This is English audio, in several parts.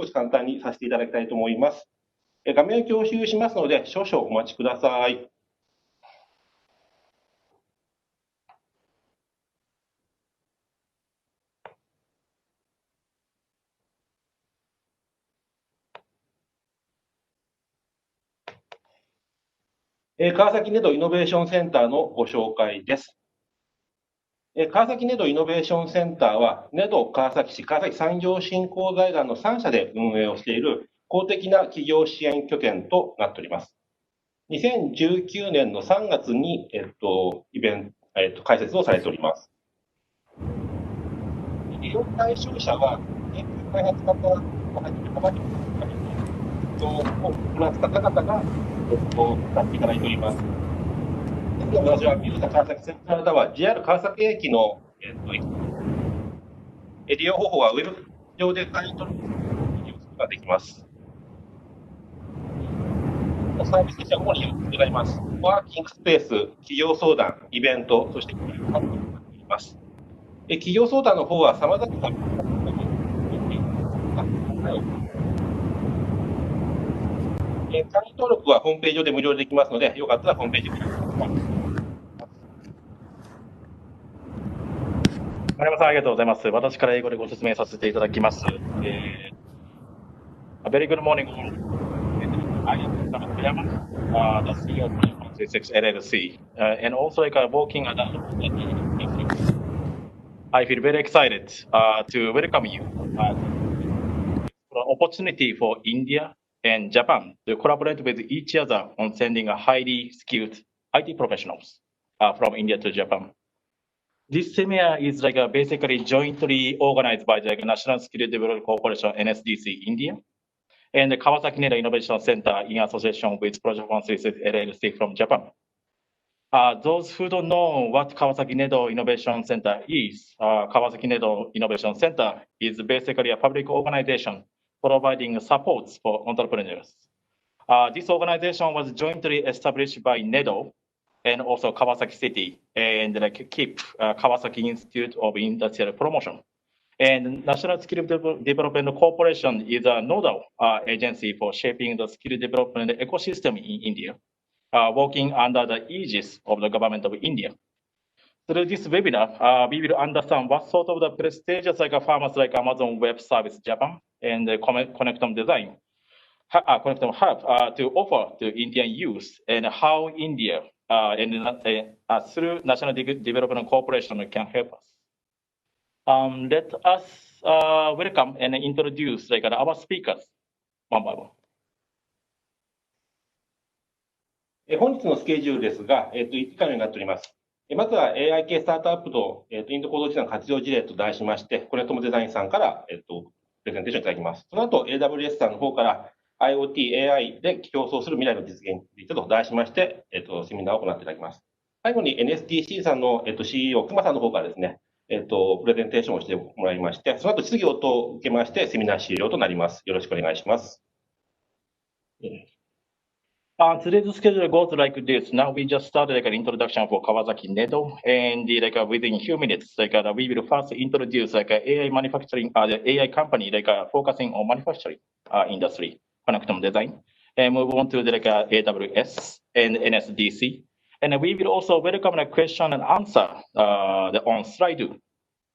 つ簡単にさせていただきたいと思います。画面を共有しますので、少々お待ちください。川崎NEDOイノベーションセンターのご紹介です。川崎NEDOイノベーションセンターは、NEDO川崎市、川崎産業振興財団の3社で運営をしている公的な企業支援拠点となっております。2019年の3月に、開設をされております。利用対象者は、研究開発型をはじめ幅広くを行った方々が、使っていただいております。私は水田川崎センタータワー、JR 川崎駅の、利用方法はウェブ上で会員取ることができます。サービスとしては主に4つございます。ワーキングスペース、企業相談、イベント、そしてサービスとなっています。企業相談の方は様々な会員登録はホームページ上で無料でできますので、よかったらホームページで。丸山さん、ありがとうございます。私から英語でご説明させていただきます。A very good morning. I am the CEO of 36 LLC, and also working at I feel very excited to welcome you for an opportunity for India and Japan to collaborate with each other on sending a highly skilled IT professionals from India to Japan. This seminar is basically jointly organized by the National Skill Development Corporation NSDC India and the Kawasaki NEDO Innovation Center in association with Project 136 LLC from Japan. Those who don't know what Kawasaki NEDO Innovation Center is, Kawasaki NEDO Innovation Center is basically a public organization providing supports for entrepreneurs. This organization was jointly established by NEDO and also Kawasaki City and KIP, Kawasaki Institute of Industrial Promotion. And National Skill Development Corporation is a nodal agency for shaping the skill development ecosystem in India, working under the aegis of the government of India. Through this webinar, we will understand what sort of the prestigious firms like Amazon Web Service Japan and connectome.design have to offer to Indian youth and how India through National Development Corporation can help us. Let us welcome and introduce our speakers one by one. 本日のスケジュールですが、以下のようになっております。まずは AI 系スタートアップと、インド行動資産活用事例と題しまして、connectomeデザインさんから、プレゼンテーションいただきます。その後、AWS さんの方から IoT、AI で競争する未来の実現についてと題しまして、セミナーを行っていただきます。最後に NSDC さんの、CEO、熊さんの方からですね、プレゼンテーションをしてもらいまして、その後質疑応答を受けまして、セミナー終了となります。よろしくお願いします。Today's schedule goes like this. Now we just started an introduction for Kawasaki NEDO, and within a few minutes, we will first introduce AI manufacturing, the AI company focusing on manufacturing industry, connectome.design, and move on to the AWS and NSDC, and we will also welcome a question and answer on slide 2.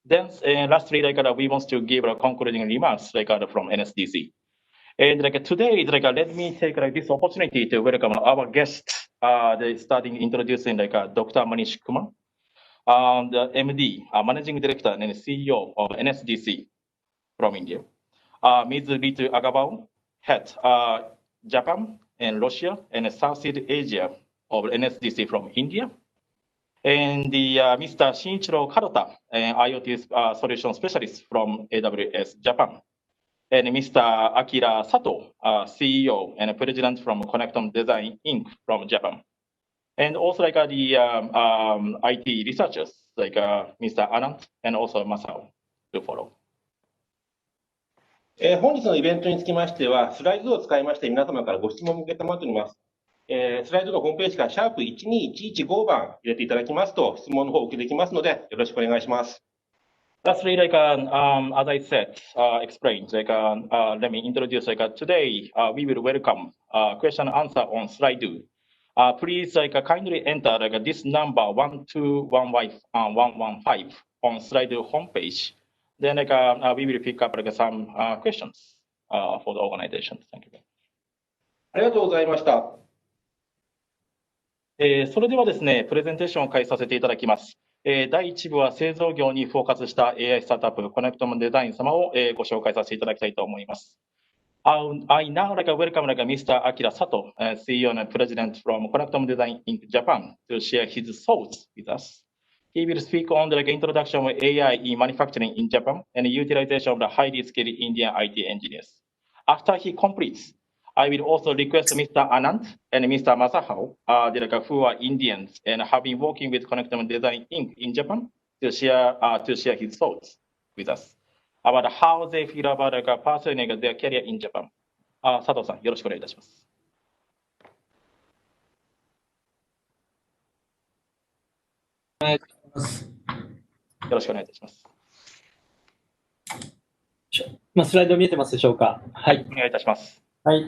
Then lastly, we want to give a concluding remarks from NSDC. And today, let me take this opportunity to welcome our guest, starting introducing Dr. Manish Kumar, the MD, Managing Director and CEO of NSDC from India. Ms. Ritu Agabao, Head, Japan and Russia and Southeast Asia of NSDC from India. And Mr. Shinichiro Karota, IoT Solution Specialist from AWS Japan. And Mr. Akira Sato, CEO and President from connectome.design Inc. from Japan. And also the IT researchers Mr. Anand and also Mazhar to follow. 本日のイベントにつきましては、スライドを使いまして皆様からご質問を受けたまっております。スライドのホームページから#12115番入れていただきますと質問の方をお受けできますのでよろしくお願いします。Lastly, as I said, explained, let me introduce, today, we will welcome question and answer on slide 2. Please, kindly enter, this number 12115 on slide homepage. Then, we will pick up, some questions for the organization. Thank you. ありがとうございました。それではですね、プレゼンテーションを開始させていただきます。第1部は製造業にフォーカスした AI スタートアップ、connectome.design 様をご紹介させていただきたいと思います。I now welcome Mr. Akira Sato, CEO and President from connectome.design in Japan, to share his thoughts with us. He will speak on the introduction of AI in manufacturing in Japan and utilization of the highly skilled Indian IT engineers. After he completes, I will also request Mr. Anand and Mr. Mazhar, who are Indians and have been working with connectome.design Inc. in Japan, to share his thoughts with us about how they feel about pursuing their career in Japan. 佐藤さん、よろしくお願いいたします。お願いします。よろしくお願いいたします。スライド見えてますでしょうか。はい、お願いいたします。はい、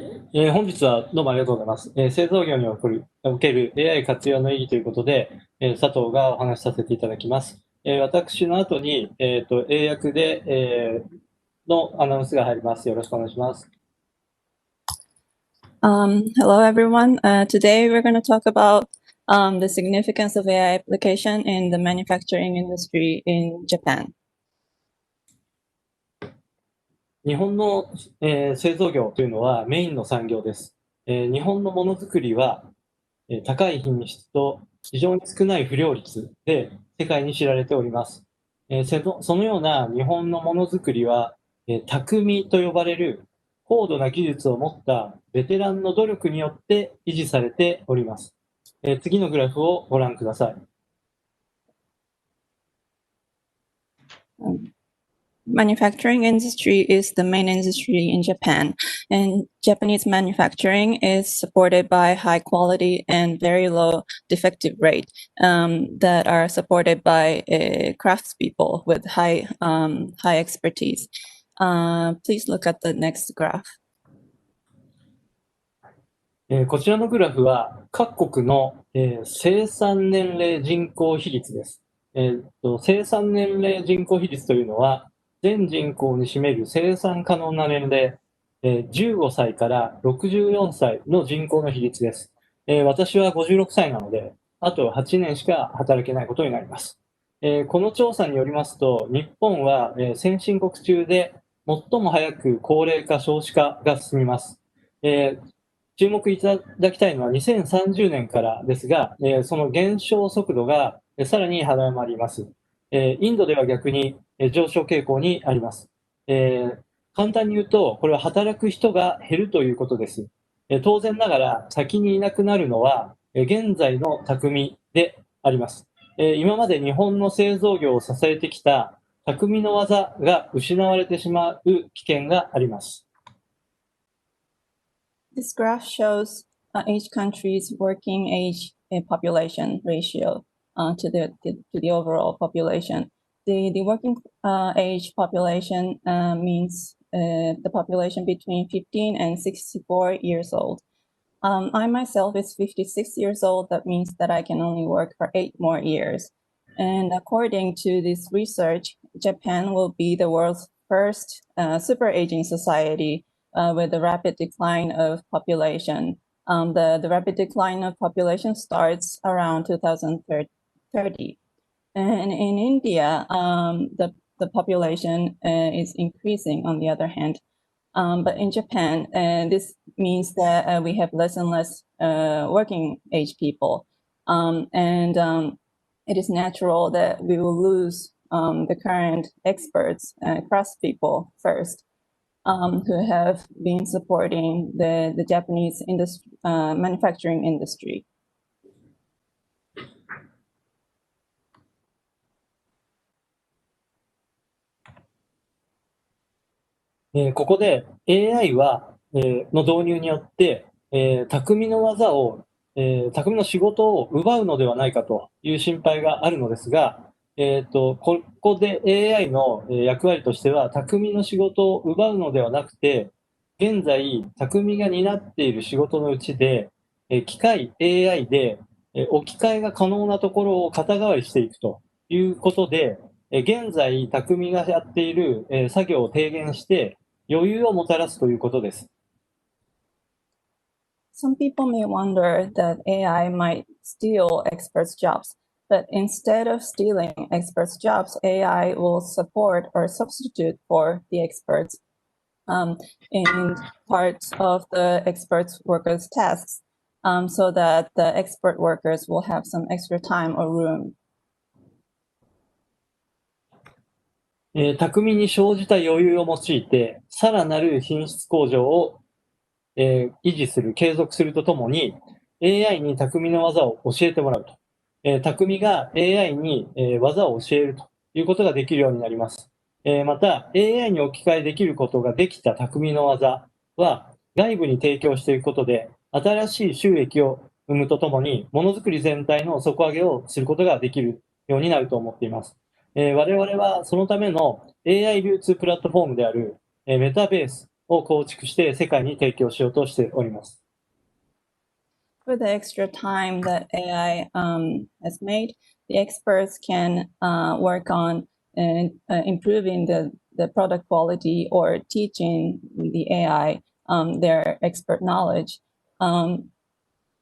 本日はどうもありがとうございます。製造業における AI 活用の意義ということで、佐藤がお話しさせていただきます。私の後に、英訳で、のアナウンスが入ります。よろしくお願いします。Hello, everyone. Today we're going to talk about the significance of AI application in the manufacturing industry in Japan. 日本の、製造業というのはメインの産業です。日本のものづくりは、高い品質と非常に少ない不良率で世界に知られております。そのような日本のものづくりは、匠と呼ばれる高度な技術を持ったベテランの努力によって維持されております。次のグラフをご覧ください。Manufacturing industry is the main industry in Japan, and Japanese manufacturing is supported by high quality and very low defective rate that are supported by craftspeople with high expertise. Please look at the next graph. こちらのグラフは各国の、生産年齢人口比率です。生産年齢人口比率というのは全人口に占める生産可能な年齢、15歳から64歳の人口の比率です。私は56歳なので、あと8年しか働けないことになります。この調査によりますと、日本は、先進国中で最も早く高齢化少子化が進みます。注目いただきたいのは2030年からですが、その減少速度がさらに早まります。インドでは逆に上昇傾向にあります。簡単に言うと、これは働く人が減るということです。当然ながら先にいなくなるのは現在の匠であります。今まで日本の製造業を支えてきた匠の技が失われてしまう危険があります。This graph shows each country's working age population ratio to the overall population. The working age population means the population between 15 and 64 years old. I myself is 56 years old. That means that I can only work for 8 more years. And according to this research, Japan will be the world's first super aging society with the rapid decline of population. The rapid decline of population starts around 2030. And in India, the population is increasing on the other hand. But in Japan, this means that we have less and less working age people. It is natural that we will lose the current experts, craftspeople first, who have been supporting the Japanese manufacturing industry. ここで AI は、の導入によって、匠の技を、匠の仕事を奪うのではないかという心配があるのですが、ここで AI の役割としては、匠の仕事を奪うのではなくて、現在、匠が担っている仕事のうちで、機械 AI で置き換えが可能なところを肩代わりしていくということで、現在、匠がやっている作業を低減して余裕をもたらすということです。Some people may wonder that AI might steal experts' jobs, but instead of stealing experts' jobs, AI will support or substitute for the experts in parts of the experts workers' tasks, so that the expert workers will have some extra time or room. 匠に生じた余裕を用いて、さらなる品質向上を維持する、継続するとともに、AI に匠の技を教えてもらうと。匠が AI に技を教えるということができるようになります。また、AI に置き換えできることができた匠の技は、外部に提供していくことで、新しい収益を生むとともに、ものづくり全体の底上げをすることができるようになると思っています。我々はそのための AI 流通プラットフォームであるメタベースを構築して世界に提供しようとしております。For the extra time that AI has made, the experts can work on improving the product quality or teaching the AI their expert knowledge.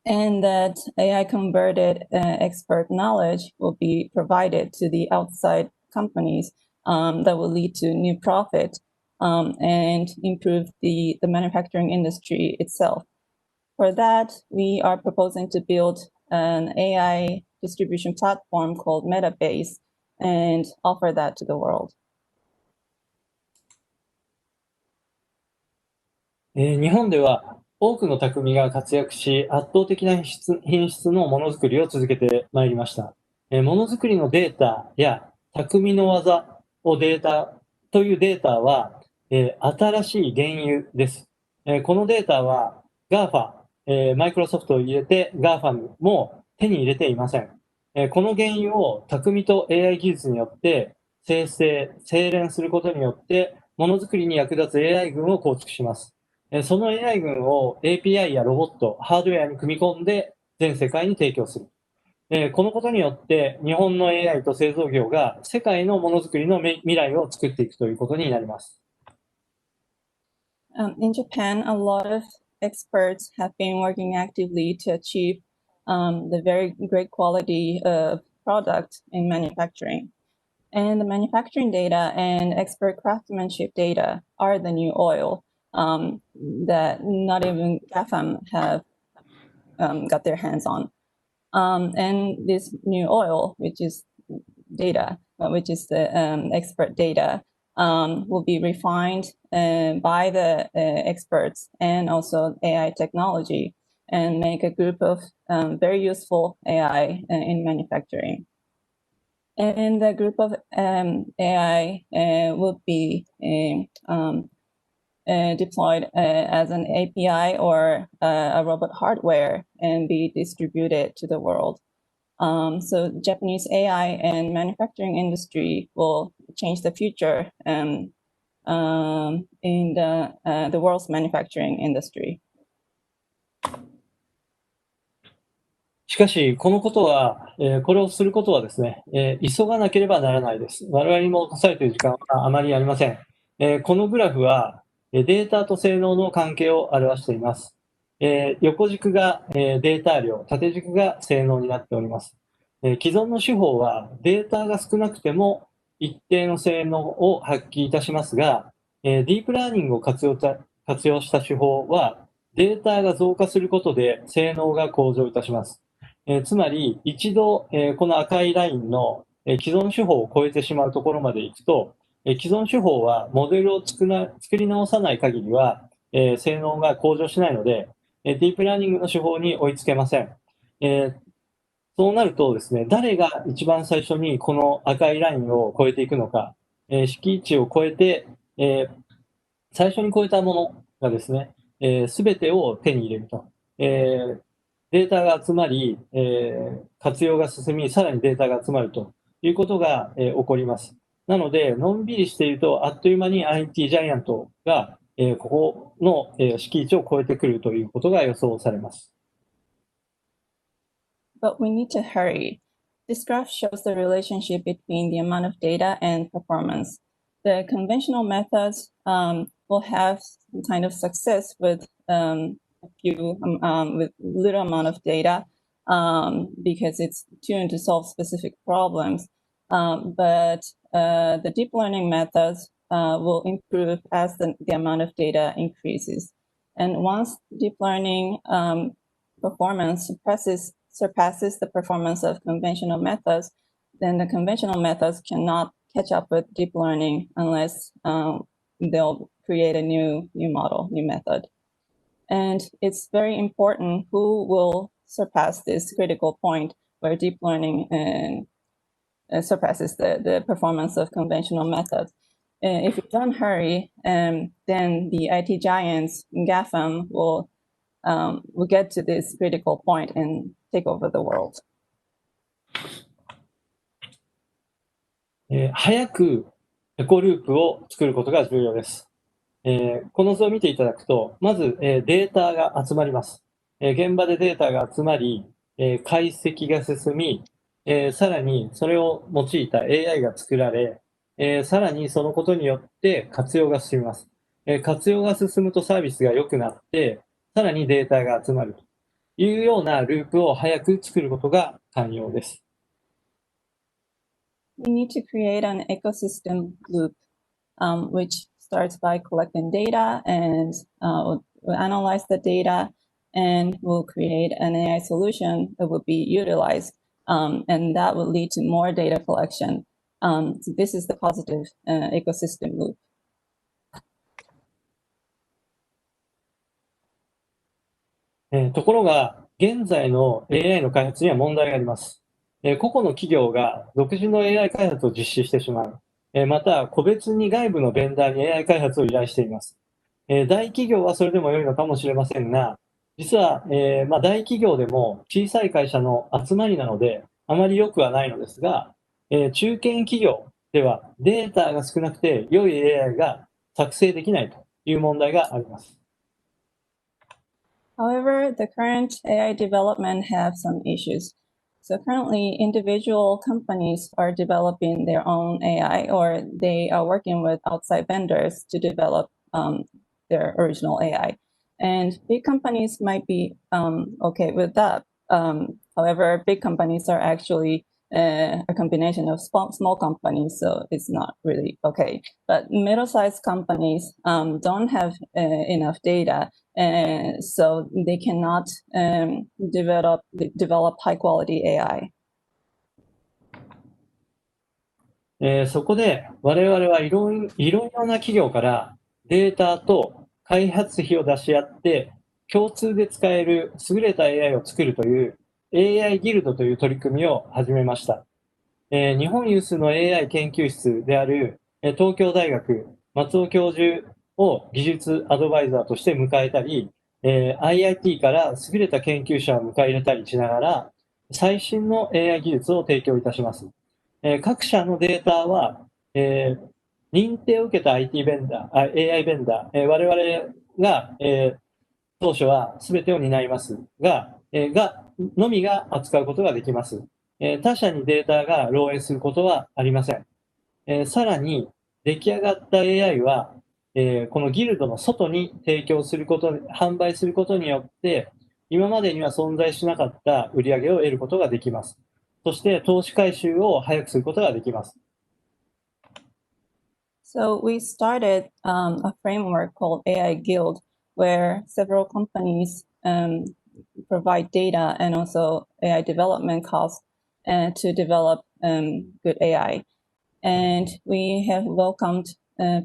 And that AI converted expert knowledge will be provided to the outside companies that will lead to new profit and improve the manufacturing industry itself. For that, we are proposing to build an AI distribution platform called Metabase and offer that to the world. 日本では多くの匠が活躍し、圧倒的な品質のものづくりを続けてまいりました。ものづくりのデータや匠の技をデータというデータは、新しい原油です。このデータは GAFA、マイクロソフトを入れて GAFA も手に入れていません。この原油を匠と AI 技術によって生成、精錬することによって、ものづくりに役立つ AI 群を構築します。その AI 群を API やロボット、ハードウェアに組み込んで全世界に提供する。このことによって日本の AI と製造業が世界のものづくりの未来を作っていくということになります。In Japan, a lot of experts have been working actively to achieve the very great quality of product in manufacturing. And the manufacturing data and expert craftsmanship data are the new oil that not even GAFAM have got their hands on. And this new oil, which is data, which is the expert data, will be refined by the experts and also AI technology and make a group of very useful AI in manufacturing. And the group of AI will be deployed as an API or a robot hardware and be distributed to the world. So Japanese AI and manufacturing industry will change the future in the world's manufacturing industry. しかし、これをすることはですね、急がなければならないです。我々に残されている時間はあまりありません。このグラフはデータと性能の関係を表しています。横軸がデータ量、縦軸が性能になっております。既存の手法はデータが少なくても一定の性能を発揮いたしますが、ディープラーニングを活用した手法はデータが増加することで性能が向上いたします。つまり一度この赤いラインの既存手法を超えてしまうところまで行くと、既存手法はモデルを作り直さない限りは性能が向上しないので、ディープラーニングの手法に追いつけません。そうなるとですね、誰が一番最初にこの赤いラインを超えていくのか、敷地を超えて、最初に超えたものがですね、すべてを手に入れると。データが集まり、活用が進み、さらにデータが集まるということが、起こります。なので、のんびりしていると、あっという間に IT ジャイアントが、ここの、敷地を超えてくるということが予想されます。But we need to hurry. This graph shows the relationship between the amount of data and performance. The conventional methods will have some kind of success with with little amount of data because it's tuned to solve specific problems. But the deep learning methods will improve as the amount of data increases. And once deep learning performance surpasses the performance of conventional methods, then the conventional methods cannot catch up with deep learning unless they'll create a new model, new method. And it's very important who will surpass this critical point where deep learning surpasses the performance of conventional methods. If you don't hurry, then the IT giants, GAFAM, will get to this critical point and take over the world. 早くエコループを作ることが重要です。この図を見ていただくと、まず、データが集まります。現場でデータが集まり、解析が進み、さらにそれを用いた AI が作られ、さらにそのことによって活用が進みます。活用が進むとサービスが良くなって、さらにデータが集まるというようなループを早く作ることが肝要です。We need to create an ecosystem loop, which starts by collecting data and we'll analyze the data and we'll create an AI solution that will be utilized, and that will lead to more data collection. So this is the positive ecosystem loop. ところが、現在の AI の開発には問題があります。個々の企業が独自の AI 開発を実施してしまう。また、個別に外部のベンダーに AI 開発を依頼しています。大企業はそれでも良いのかもしれませんが、実は、大企業でも小さい会社の集まりなので、あまり良くはないのですが、中堅企業ではデータが少なくて良い AI が作成できないという問題があります。However, the current AI development have some issues. So currently, individual companies are developing their own AI, or they are working with outside vendors to develop their original AI. And big companies might be okay with that. However, big companies are actually a combination of small companies, so it's not really okay. But middle-sized companies don't have enough data, so they cannot develop high-quality AI. そこで我々はいろいろな企業からデータと開発費を出し合って共通で使える優れた AI を作るという AI ギルドという取り組みを始めました。日本有数の AI 研究室である東京大学松尾教授を技術アドバイザーとして迎えたり、IIT から優れた研究者を迎え入れたりしながら最新の AI 技術を提供いたします。各社のデータは、認定を受けた IT ベンダー、AI ベンダー、我々が、当初は全てを担いますが、のみが扱うことができます。他社にデータが漏洩することはありません。さらに、出来上がった AI は、このギルドの外に提供すること、販売することによって、今までには存在しなかった売り上げを得ることができます。そして投資回収を早くすることができます。So we started a framework called AI Guild, where several companies provide data and also AI development costs to develop good AI. And we have welcomed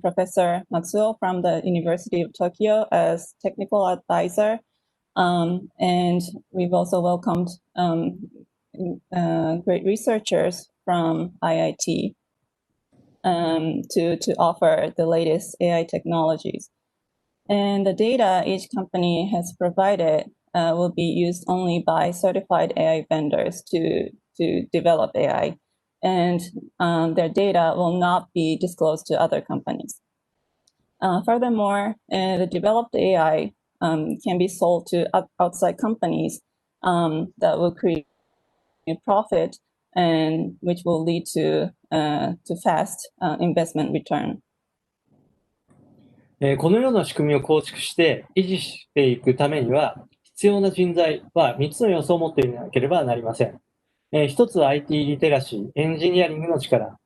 Professor Matsuo from the University of Tokyo as technical advisor. And we've also welcomed great researchers from IIT to offer the latest AI technologies. And the data each company has provided will be used only by certified AI vendors to develop AI. and their data will not be disclosed to other companies. Furthermore, the developed AI can be sold to outside companies that will create a profit and which will lead to fast investment return. このような仕組みを構築して維持していくためには、必要な人材は3つの要素を持っていなければなりません。1つは IT リテラシー、エンジニアリングの力。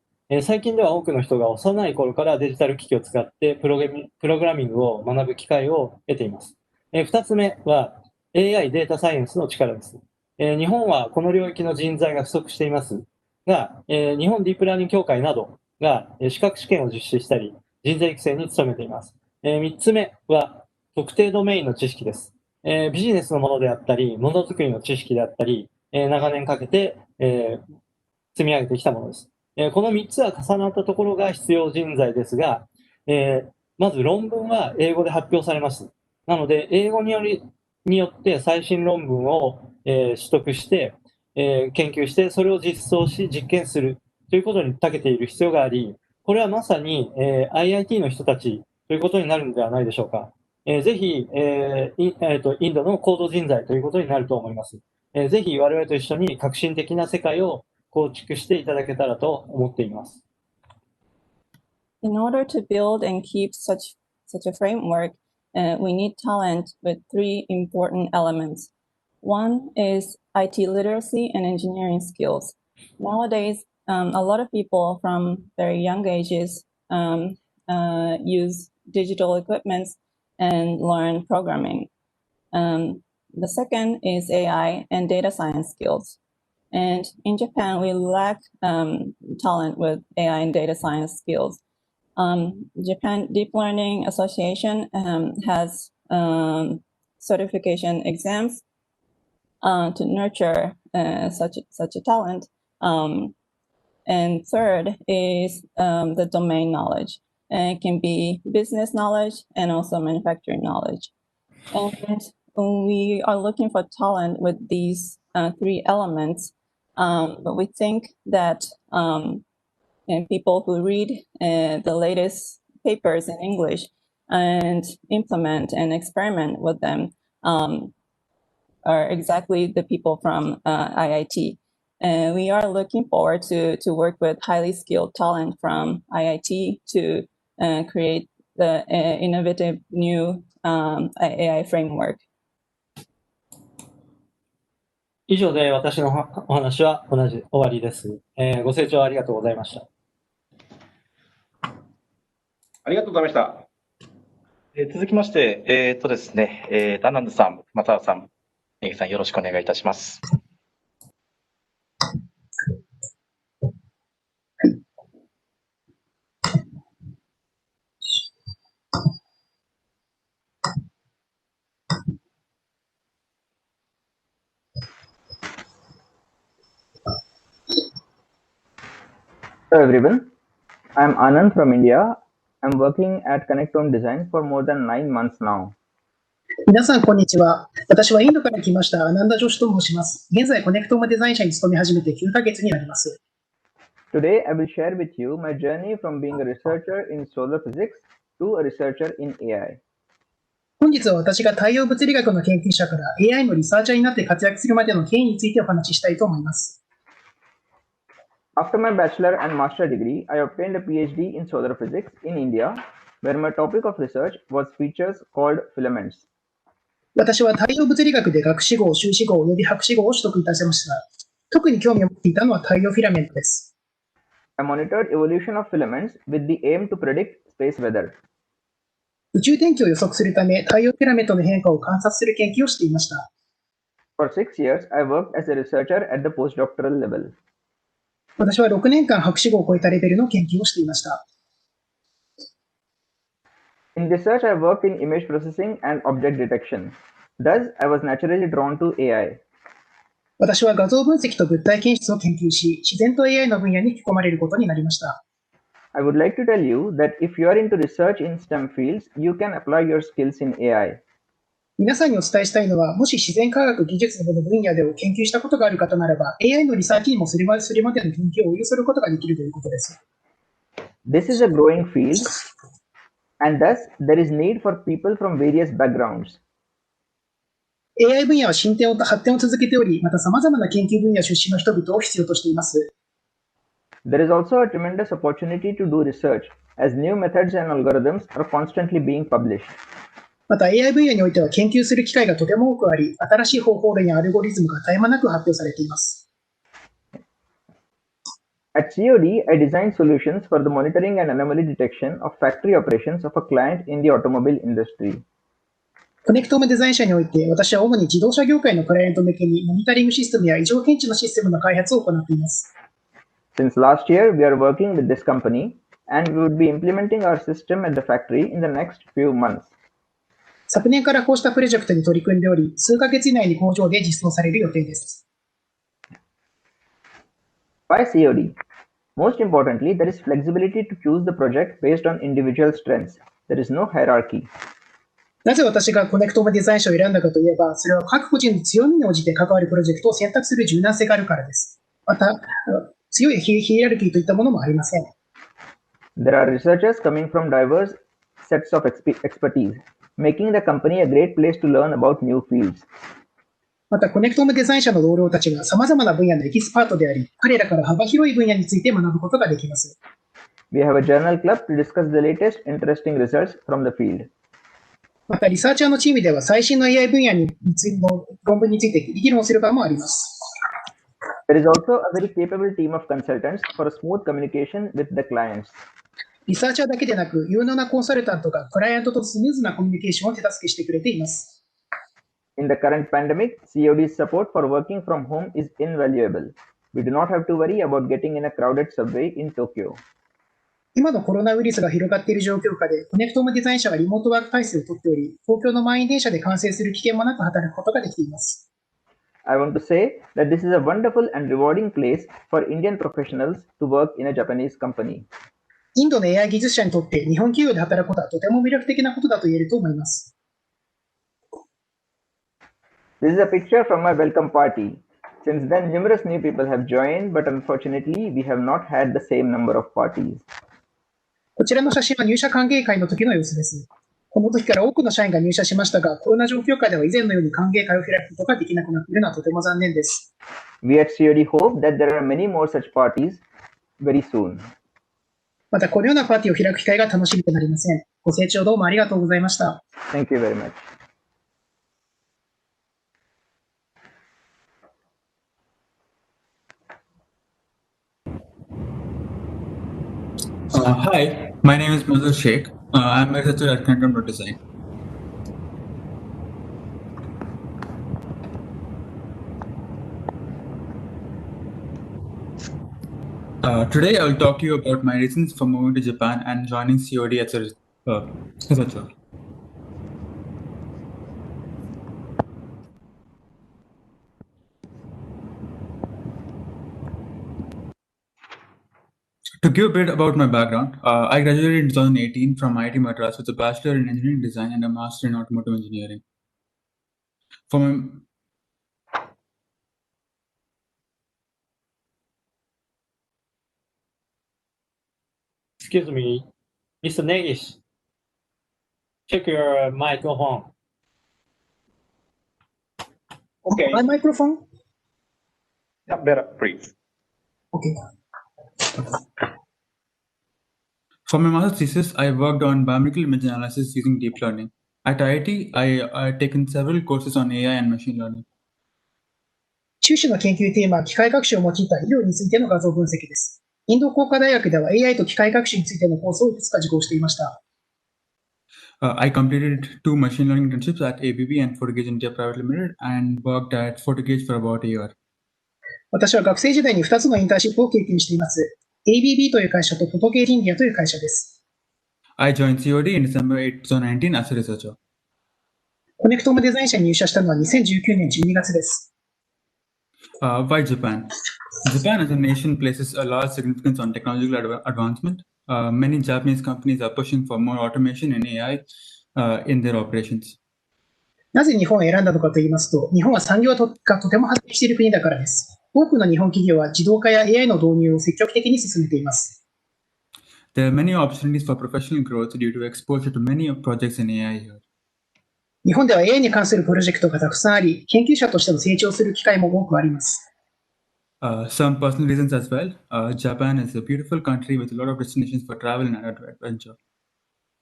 最近では多くの人が幼い頃からデジタル機器を使ってプログラミングを学ぶ機会を得ています。2つ目は AI データサイエンスの力です。日本はこの領域の人材が不足していますが、日本ディープラーニング協会などが資格試験を実施したり、人材育成に努めています。3つ目は特定ドメインの知識です。ビジネスのものであったり、ものづくりの知識であったり、長年かけて、積み上げてきたものです。この3つは重なったところが必要人材ですが、まず論文は英語で発表されます。なので、英語によって最新論文を、取得して、研究して、それを実装し、実験するということに長けている必要があり、これはまさに、IIT の人たちということになるのではないでしょうか。ぜひ、インドの高度人材ということになると思います。ぜひ我々と一緒に革新的な世界を構築していただけたらと思っています。In order to build and keep such a framework, we need talent with three important elements. One is IT literacy and engineering skills. Nowadays, a lot of people from very young ages use digital equipment and learn programming. The second is AI and data science skills. And in Japan, we lack talent with AI and data science skills. Japan Deep Learning Association has certification exams to nurture such a talent. And third is the domain knowledge. It can be business knowledge and also manufacturing knowledge. And we are looking for talent with these three elements, but we think that people who read the latest papers in English and implement and experiment with them are exactly the people from IIT. And we are looking forward to work with highly skilled talent from IIT to create the innovative new AI framework. 以上で私のお話は終わりです。ご清聴ありがとうございました。ありがとうございました。続きまして、ですね、アナンドさん、松原さん、ネギさん、よろしくお願いいたします。Hello everyone, I'm Anand from India. I'm working at connectome.design for more than 9 months now. 皆さん、こんにちは。私はインドから来ましたアナンダ・ジョシと申します。現在、コネクトームデザイン社に勤め始めて9ヶ月になります。Today, I will share with you my journey from being a researcher in solar physics to a researcher in AI. 本日は私が太陽物理学の研究者から AI のリサーチャーになって活躍するまでの経緯についてお話ししたいと思います。After my bachelor and master degree, I obtained a PhD in solar physics in India, where my topic of research was features called filaments. 私は太陽物理学で学士号、修士号および博士号を取得いたしました。特に興味を持っていたのは太陽フィラメントです。I monitored evolution of filaments with the aim to predict space weather. 宇宙天気を予測するため、太陽フィラメントの変化を観察する研究をしていました。For 6 years, I worked as a researcher at the postdoctoral level. 私は6年間博士号を超えたレベルの研究をしていました。In research, I worked in image processing and object detection. Thus, I was naturally drawn to AI. 私は画像分析と物体検出を研究し、自然と AI の分野に引き込まれることになりました。I would like to tell you that if you are into research in STEM fields, you can apply your skills in AI. 皆さんにお伝えしたいのは、もし自然科学技術などの分野でを研究したことがある方ならば、AI のリサーチにもそれまでの研究を応用することができるということです。This is a growing field, and thus there is need for people from various backgrounds. AI 分野は発展を続けており、また様々な研究分野出身の人々を必要としています。There is also a tremendous opportunity to do research, as new methods and algorithms are constantly being published. また AI 分野においては研究する機会がとても多くあり、新しい方法論やアルゴリズムが絶え間なく発表されています。At COD, I designed solutions for the monitoring and anomaly detection of factory operations of a client in the automobile industry. コネクトームデザイン社において、私は主に自動車業界のクライアント向けにモニタリングシステムや異常検知のシステムの開発を行っています。Since last year, we are working with this company, and we would be implementing our system at the factory in the next few months. 昨年からこうしたプロジェクトに取り組んでおり、数ヶ月以内に工場で実装される予定です。Why COD? Most importantly, there is flexibility to choose the project based on individual strengths. There is no hierarchy. なぜ私がコネクトームデザイン社を選んだかといえば、それは各個人の強みに応じて関わるプロジェクトを選択する柔軟性があるからです。また、強いヒエラルキーといったものもありません。There are researchers coming from diverse sets of expertise, making the company a great place to learn about new fields. また、コネクトームデザイン社の同僚たちが様々な分野のエキスパートであり、彼らから幅広い分野について学ぶことができます。We have a journal club to discuss the latest interesting results from the field. また、リサーチャーのチームでは最新の AI 分野の論文について議論する場もあります。There is also a very capable team of consultants for a smooth communication with the clients. リサーチャーだけでなく、有能なコンサルタントがクライアントとスムーズなコミュニケーションを手助けしてくれています。In the current pandemic, COD's support for working from home is invaluable. We do not have to worry about getting in a crowded subway in Tokyo. 今のコロナウイルスが広がっている状況下で、コネクトームデザイン社はリモートワーク体制をとっており、東京の満員電車で完成する危険もなく働くことができています。I want to say that this is a wonderful and rewarding place for Indian professionals to work in a Japanese company. インドの AI 技術者にとって日本企業で働くことはとても魅力的なことだと言えると思います。This is a picture from my welcome party. Since then, numerous new people have joined, but unfortunately, we have not had the same number of parties. こちらの写真は入社歓迎会の時の様子です。この時から多くの社員が入社しましたが、コロナ状況下では以前のように歓迎会を開くことができなくなっているのはとても残念です。We at COD hope that there are many more such parties very soon. また、このようなパーティーを開く機会が楽しみとなりません。ご清聴どうもありがとうございました。Thank you very much. Hi, my name is Mazhar Shaikh. I'm a researcher at connectome.design. Today, I will talk to you about my reasons for moving to Japan and joining COD as a researcher. To give a bit about my background, I graduated in 2018 from IIT Madras with a Bachelor in Engineering Design and a Master in Automotive Engineering. Excuse me, Mr. Negish. Check your microphone. Okay. My microphone? Yeah, better, please. Okay. For my master's thesis, I worked on biomedical image analysis using deep learning. At IIT, I've taken several courses on AI and machine learning. 修士の研究テーマは機械学習を用いた医療についての画像分析です。インド工科大学では AI と機械学習についてのコースをいくつか受講していました。I completed 2 machine learning internships at ABB and FortiGate India Private Limited and worked at FortiGate for about a year. 私は学生時代に2つのインターンシップを経験しています。ABB という会社とFortiGate Indiaという会社です。I joined COD in December 2019 as a researcher. コネクトームデザイン社に入社したのは2019年12月です。Why Japan? Japan as a nation places a large significance on technological advancement. Many Japanese companies are pushing for more automation and AI in their operations. なぜ日本を選んだのかと言いますと、日本は産業がとても発展している国だからです。多くの日本企業は自動化や AI の導入を積極的に進めています。There are many opportunities for professional growth due to exposure to many projects in AI here. 日本では AI に関するプロジェクトがたくさんあり、研究者としての成長する機会も多くあります。Some personal reasons as well. Japan is a beautiful country with a lot of destinations for travel and adventure.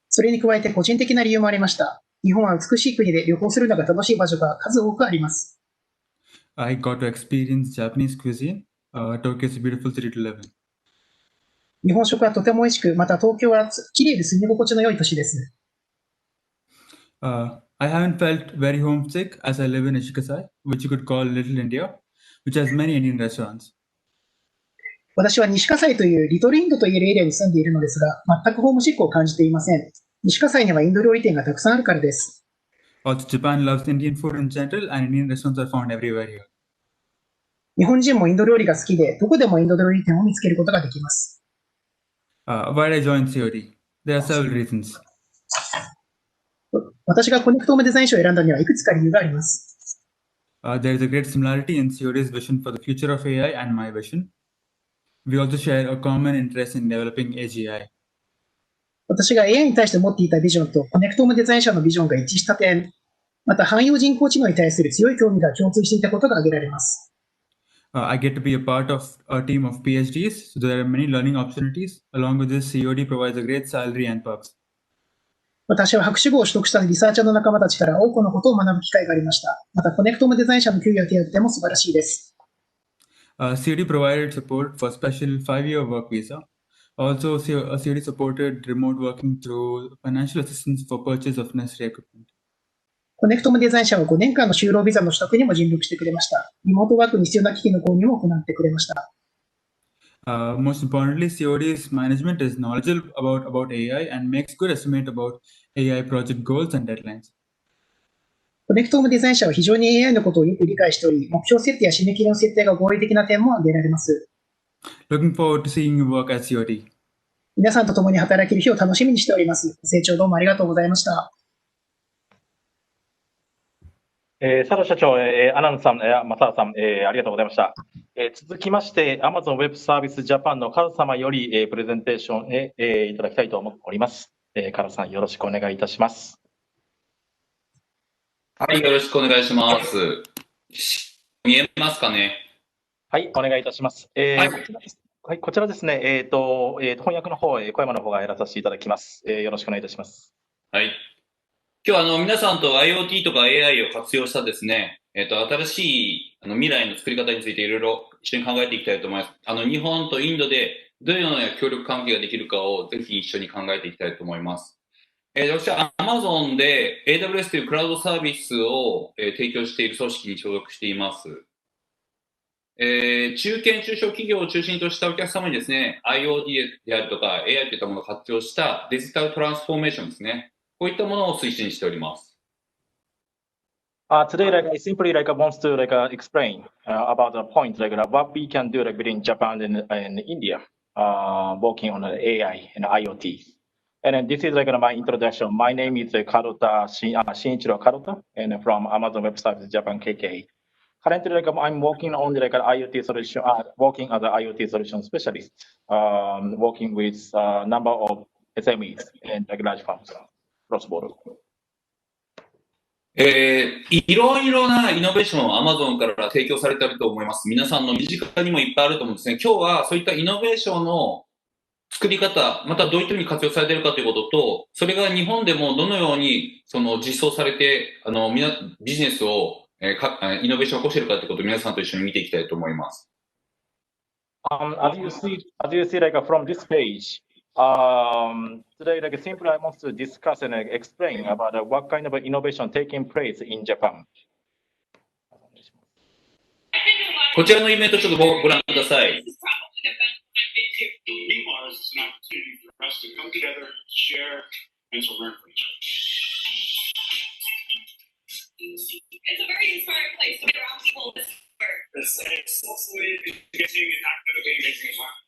それに加えて個人的な理由もありました。日本は美しい国で旅行するのが楽しい場所が数多くあります。I got to experience Japanese cuisine. Tokyo is a beautiful city to live in. 日本食はとても美味しく、また東京はきれいで住み心地の良い都市です。I haven't felt very homesick as I live in Ishikasai, which you could call Little India, which has many Indian restaurants. 私は西葛西というリトルインドといえるエリアに住んでいるのですが、全くホームシックを感じていません。西葛西にはインド料理店がたくさんあるからです。Also, Japan loves Indian food in general, and Indian restaurants are found everywhere here. 日本人もインド料理が好きで、どこでもインド料理店を見つけることができます。Why did I join COD? There are several reasons. 私がコネクトームデザイン賞を選んだにはいくつか理由があります。There is a great similarity in COD's vision for the future of AI and my vision. We also share a common interest in developing AGI. 私が AI に対して持っていたビジョンとコネクトームデザイン社のビジョンが一致した点、また汎用人工知能に対する強い興味が共通していたことが挙げられます。I get to be a part of a team of PhDs, so there are many learning opportunities. Along with this, COD provides a great salary and perks. 私は博士号を取得したリサーチャーの仲間たちから多くのことを学ぶ機会がありました。また、コネクトームデザイン社の給与手当も素晴らしいです。COD provided support for special 5-year work visa. Also, COD supported remote working through financial assistance for purchase of necessary equipment. コネクトームデザイン社は5年間の就労ビザの取得にも尽力してくれました。リモートワークに必要な機器の購入も行ってくれました。Most importantly, COD's management is knowledgeable about AI and makes good estimate about AI project goals and deadlines. コネクトームデザイン社は非常に AI のことをよく理解しており、目標設定や締め切りの設定が合理的な点も挙げられます。Looking forward to seeing you work at COD. 皆さんと共に働ける日を楽しみにしております。ご清聴どうもありがとうございました。佐藤社長、アナンドさん、マサーさん、ありがとうございました。続きまして、Amazon Web Service Japan のカル様より、プレゼンテーションへ、いただきたいと思っております。カルさん、よろしくお願いいたします。はい、よろしくお願いします。見えますかね。はい、お願いいたします。はい、こちらですね、翻訳の方、小山の方がやらさせていただきます。よろしくお願いいたします。はい。今日は皆さんと IoT とか AI を活用したですね、新しい未来の作り方についていろいろ一緒に考えていきたいと思います。日本とインドでどのような協力関係ができるかをぜひ一緒に考えていきたいと思います。私は Amazon で AWS というクラウドサービスを提供している組織に所属しています。中堅中小企業を中心としたお客様にですね、IoT であるとか AI といったものを活用したデジタルトランスフォーメーションですね。こういったものを推進しております。Today, I simply wants to explain about the point what we can do within Japan and India, working on AI and IoT. And this is my introduction. My name is Karuta Shinichiro Karuta, and from Amazon Web Services Japan KK. Currently, I'm working on IoT solution, working as an IoT solution specialist, working with a number of SMEs and large firms across the board. いろいろなイノベーションを Amazon から提供されていると思います。皆さんの身近にもいっぱいあると思うんですね。今日はそういったイノベーションの作り方、またどういったふうに活用されているかということと、それが日本でもどのように実装されて、ビジネスを、イノベーションを起こしているかということを皆さんと一緒に見ていきたいと思います。As you see from this page, today, simply I want to discuss and explain about what kind of innovation taking place in Japan. こちらのイベントちょっとご覧ください。It's a very inspiring place to be around people with work. It's also getting an academically amazing environment.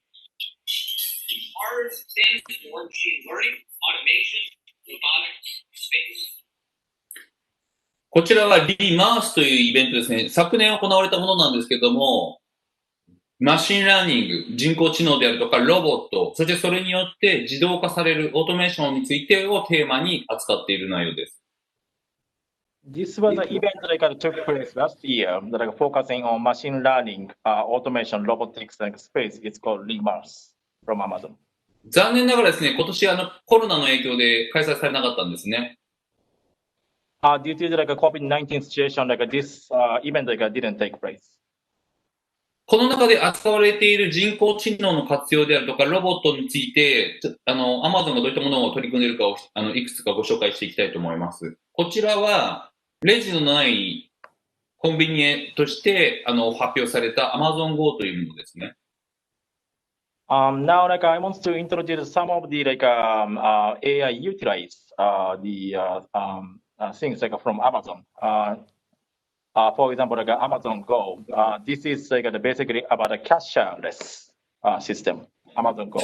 Ours stands for machine learning, automation, robotics, space. こちらはリマースというイベントですね。昨年行われたものなんですけども、マシンラーニング、人工知能であるとかロボット、そしてそれによって自動化されるオートメーションについてをテーマに扱っている内容です。This was an event that took place last year that focusing on machine learning, automation, robotics, and space. It's called REMARS from Amazon. 残念ながらですね、今年コロナの影響で開催されなかったんですね。Due to the COVID-19 situation, this event didn't take place. この中で扱われている人工知能の活用であるとかロボットについて、Amazon がどういったものを取り組んでいるかをいくつかご紹介していきたいと思います。こちらはレジのないコンビニエとして発表された Amazon Go というものですね。Now, I want to introduce some of the AI utilize the things from Amazon. For example, Amazon Go. This is basically about a cashless system. Amazon Go.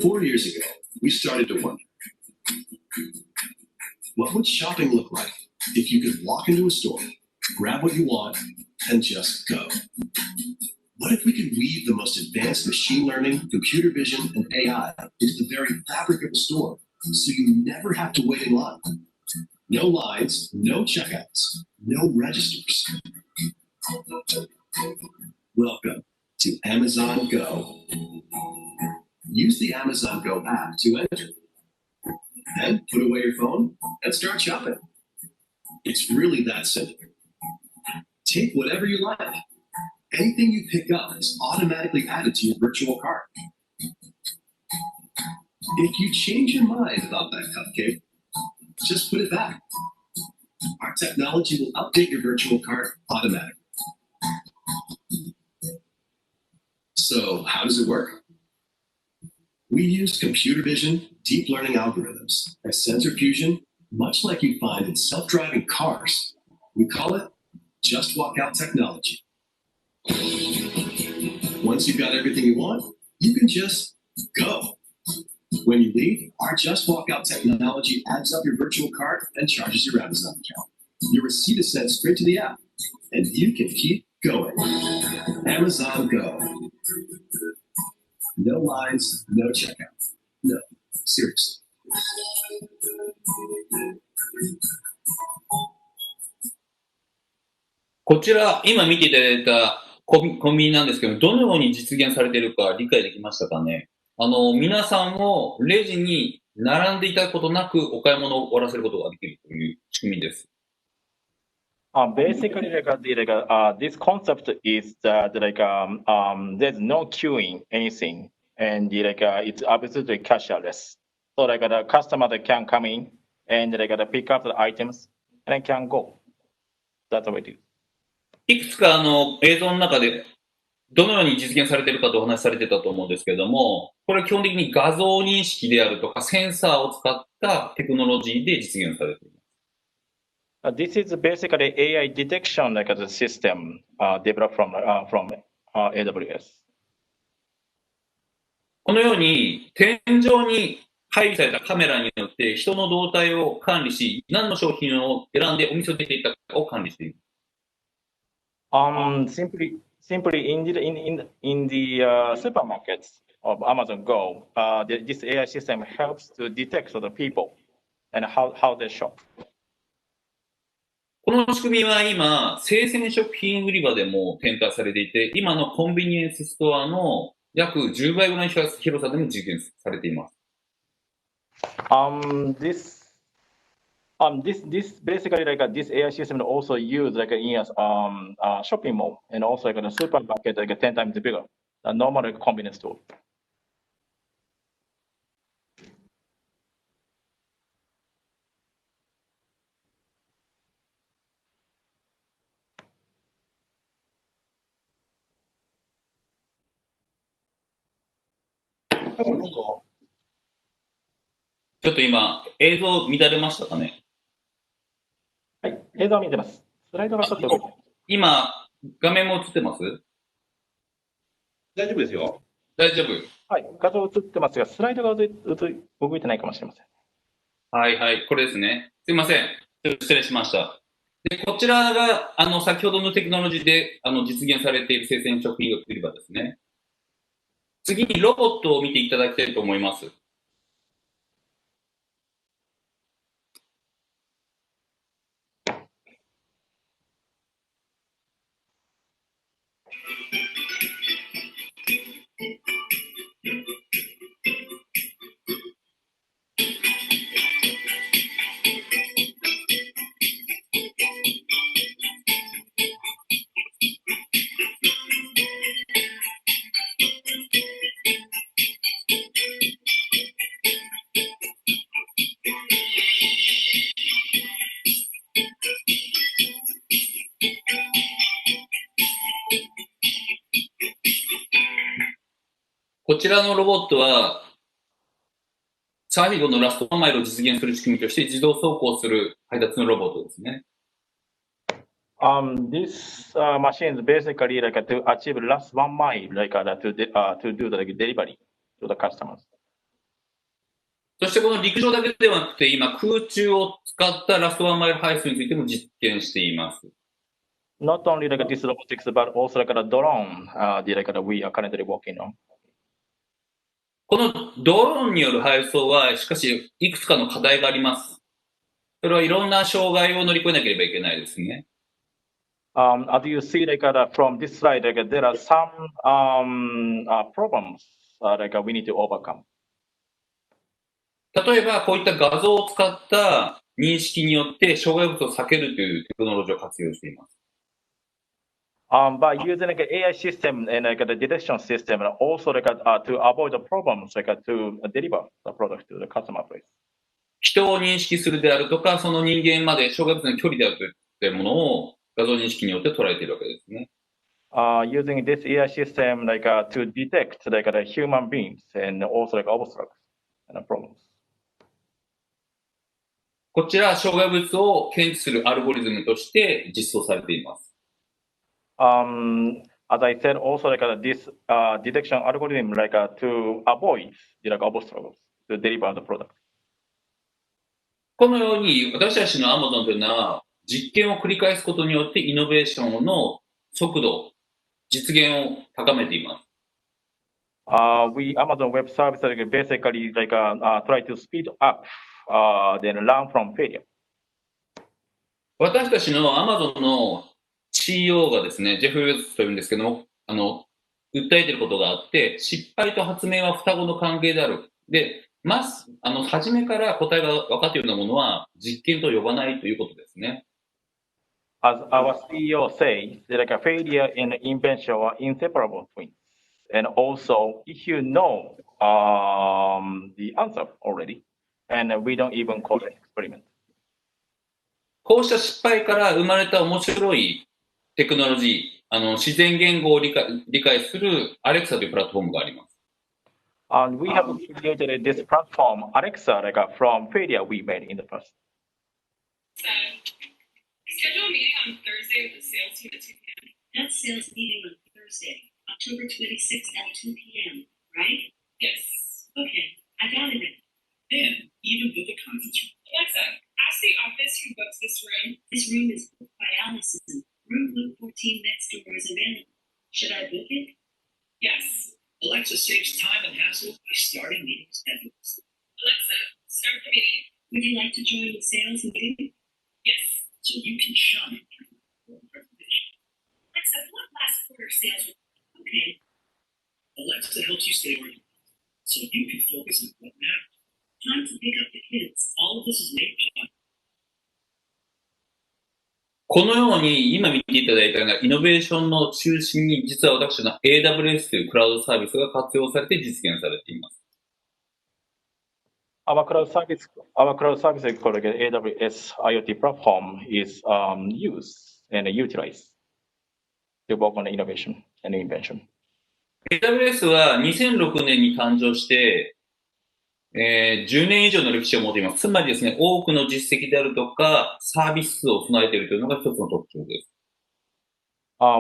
4 years ago, we started to wonder, what would shopping look like if you could walk into a store, grab what you want, and just go? What if we could weave the most advanced machine learning, computer vision, and AI into the very fabric of the store, so you never have to wait in line? No lines, no checkouts, no registers. Welcome to Amazon Go. Use the Amazon Go app to enter. Then put away your phone and start shopping. It's really that simple. Take whatever you like. Anything you pick up is automatically added to your virtual cart. If you change your mind about that cupcake, just put it back. Our technology will update your virtual cart automatically. So how does it work? We use computer vision, deep learning algorithms, and sensor fusion, much like you find in self-driving cars. We call it just walk out technology. Once you've got everything you want, you can just go. When you leave, our just walk out technology adds up your virtual cart and charges your Amazon account. Your receipt is sent straight to the app, and you can keep going. Amazon Go. No lines, no checkout. No, seriously. こちら、今見ていただいたコンビニなんですけど、どのように実現されているか理解できましたかね。皆さんをレジに並んでいただくことなくお買い物を終わらせることができるという仕組みです。Basically, this concept is that there's no queuing anything, and it's absolutely cashless. So the customer can come in and pick up the items and can go. That's what it is. いくつか映像の中でどのように実現されているかとお話しされてたと思うんですけれども、これは基本的に画像認識であるとかセンサーを使ったテクノロジーで実現されています。This is basically AI detection as a system developed from AWS. このように天井に配備されたカメラによって人の動態を管理し、何の商品を選んでお店を出ていったかを管理している。Simply in the supermarkets of Amazon Go, this AI system helps to detect the people and how they shop. この仕組みは今、生鮮食品売り場でも展開されていて、今のコンビニエンスストアの約10倍ぐらいの広さでも実現されています。This basically this AI system also used in a shopping mall and also in a supermarket 10 times bigger than normal convenience store. ちょっと今、映像乱れましたかね。はい、映像見てます。スライドがちょっと今、画面も映ってます？大丈夫ですよ。大丈夫。はい、画像映ってますが、スライドが動いてないかもしれません。はいはい、これですね。すいません。失礼しました。で、こちらが、先ほどのテクノロジーで、実現されている生鮮食品売り場ですね。次にロボットを見ていただきたいと思います。こちらのロボットは、最後のラストマイルを実現する仕組みとして自動走行する配達のロボットですね。This machine is basically like to achieve last 1 mile, like to do the delivery to the customers. そしてこの陸上だけではなくて、今空中を使ったラストワンマイル配送についても実験しています。Not only like this robotics, but also like a drone, we are currently working on. このドローンによる配送は、しかし、いくつかの課題があります。それはいろんな障害を乗り越えなければいけないですね。As you see, like from this slide, like there are some problems like we need to overcome. 例えば、こういった画像を使った認識によって障害物を避けるというテクノロジーを活用しています。By using like an AI system and like the detection system, and also like to avoid the problems, like to deliver the product to the customer place. 人を認識するであるとか、その人間まで障害物の距離であるというものを画像認識によって捉えているわけですね。Using this AI system like to detect like the human beings and also like obstacles and problems. こちら、障害物を検知するアルゴリズムとして実装されています。As I said, also like this detection algorithm, like to avoid the like obstacles to deliver the product. このように私たちの Amazon というのは実験を繰り返すことによってイノベーションの速度、実現を高めています。We Amazon Web Service like basically like try to speed up, then learn from failure. 私たちの Amazon の CEO がですね、ジェフ・ウェズというんですけども、訴えていることがあって、失敗と発明は双子の関係である。で、初めから答えが分かっているようなものは実験と呼ばないということですね。As our CEO says, like a failure and invention are inseparable twins. And also, if you know the answer already, and we don't even call it experiment. こうした失敗から生まれた面白いテクノロジー、自然言語を理解する Alexa というプラットフォームがあります。And we have created this platform, Alexa, like from failure we made in the past. Schedule a meeting on Thursday with the sales team at 2 p.m. That's sales meeting on Thursday, October 26th at 2 p.m., right? Yes. Okay, I got it. And even book a conference room. Alexa, ask the office who books this room. This room is booked by Allison. Room 114 next door is available. Should I book it? Yes. Alexa saves time and hassle by starting meetings effortlessly. Alexa, start the meeting. Would you like to join the sales meeting? Yes. So you can shine during the presentation. Alexa, what last quarter sales? Okay. Alexa helps you stay where you are, so you can focus on what matters. Time to pick up the kids. All of this is made possible. このように今見ていただいたようなイノベーションの中心に実は私の AWS というクラウドサービスが活用されて実現されています。Our cloud service called AWS IoT platform is used and utilized to work on innovation and invention. AWS は2006年に誕生して、10年以上の歴史を持っています。つまりですね、多くの実績であるとか、サービス数を備えているというのが一つの特徴です。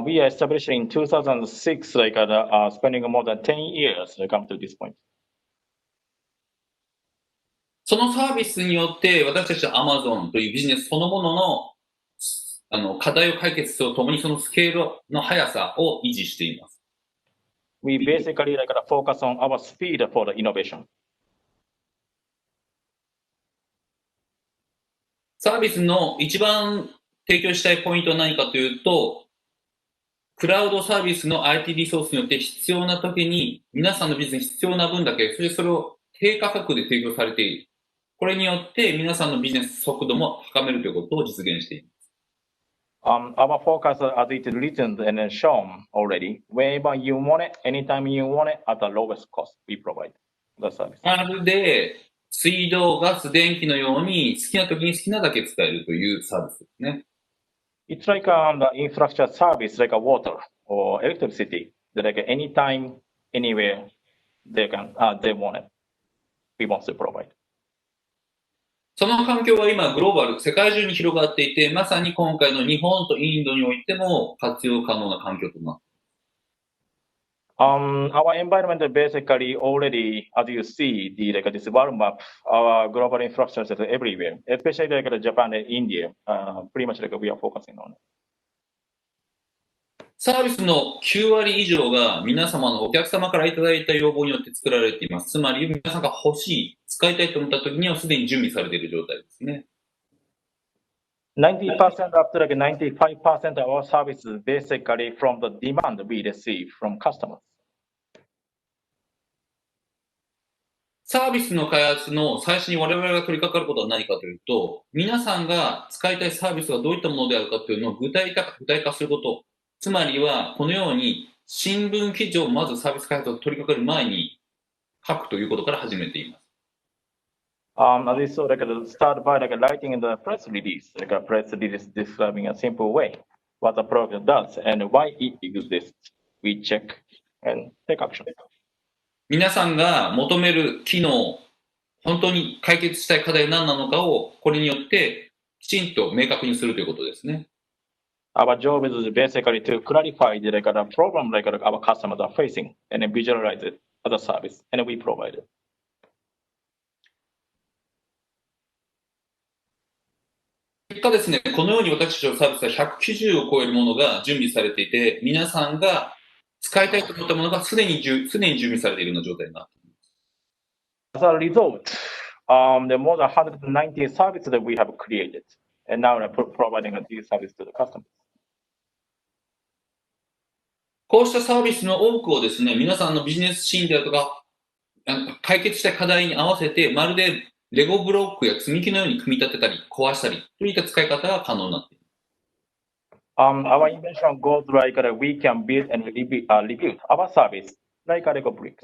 We are established in 2006, like spending more than 10 years to come to this point. そのサービスによって私たちは Amazon というビジネスそのものの課題を解決とともにそのスケールの速さを維持しています。We basically focus on our speed for the innovation. サービスの一番提供したいポイントは何かというと、クラウドサービスの IT リソースによって必要な時に皆さんのビジネスに必要な分だけ、それを低価格で提供されている。これによって皆さんのビジネス速度も高めるということを実現しています。Our focus, as it is written and shown already, wherever you want it, anytime you want it, at the lowest cost, we provide the service. まるで、水道、ガス、電気のように好きな時に好きなだけ使えるというサービスですね。It's like the infrastructure service, like a water or electricity, that like anytime, anywhere they want it, we want to provide. その環境は今グローバル、世界中に広がっていて、まさに今回の日本とインドにおいても活用可能な環境となっています。Our environment basically already, as you see, this world map, our global infrastructure is everywhere, especially like Japan and India, pretty much like we are focusing on it. サービスの9割以上が皆様のお客様からいただいた要望によって作られています。つまり皆さんが欲しい、使いたいと思った時にはすでに準備されている状態ですね。90% up to like 95% of our services basically from the demand we receive from customers. サービスの開発の最初に我々が取り掛かることは何かというと、皆さんが使いたいサービスがどういったものであるかというのを具体化すること。つまりは、このように新聞記事をまずサービス開発を取り掛かる前に書くということから始めています。As we saw, start by writing in the press release, a press release describing a simple way what the product does and why it exists. We check and take action. 皆さんが求める機能、本当に解決したい課題は何なのかをこれによってきちんと明確にするということですね。Our job is basically to clarify the problem our customers are facing and then visualize it as a service, and we provide it. 結果ですね、このように私たちのサービスは190を超えるものが準備されていて、皆さんが使いたいと思ったものがすでに準備されているような状態になっています。As a result, the more than 190 services that we have created, and now we're providing these services to the customers. こうしたサービスの多くをですね、皆さんのビジネスシーンであるとか、解決したい課題に合わせて、まるでレゴブロックや積み木のように組み立てたり、壊したり、といった使い方が可能になっています。Our invention goes like we can build and rebuild our service like Lego bricks.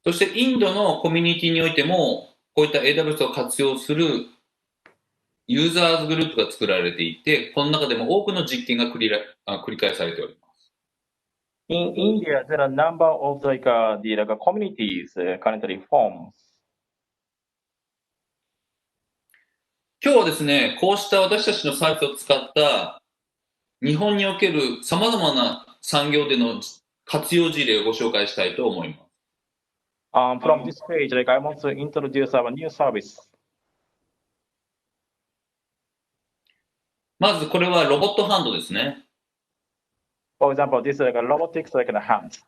そしてインドのコミュニティにおいても、こういった AWS を活用するユーザーズグループが作られていて、この中でも多くの実験が繰り返されております。In India, there are a number of the communities currently formed. 今日はですね、こうした私たちのサービスを使った日本における様々な産業での活用事例をご紹介したいと思います。From this page, I want to introduce our new service. まずこれはロボットハンドですね。For example, this is robotics like a hand.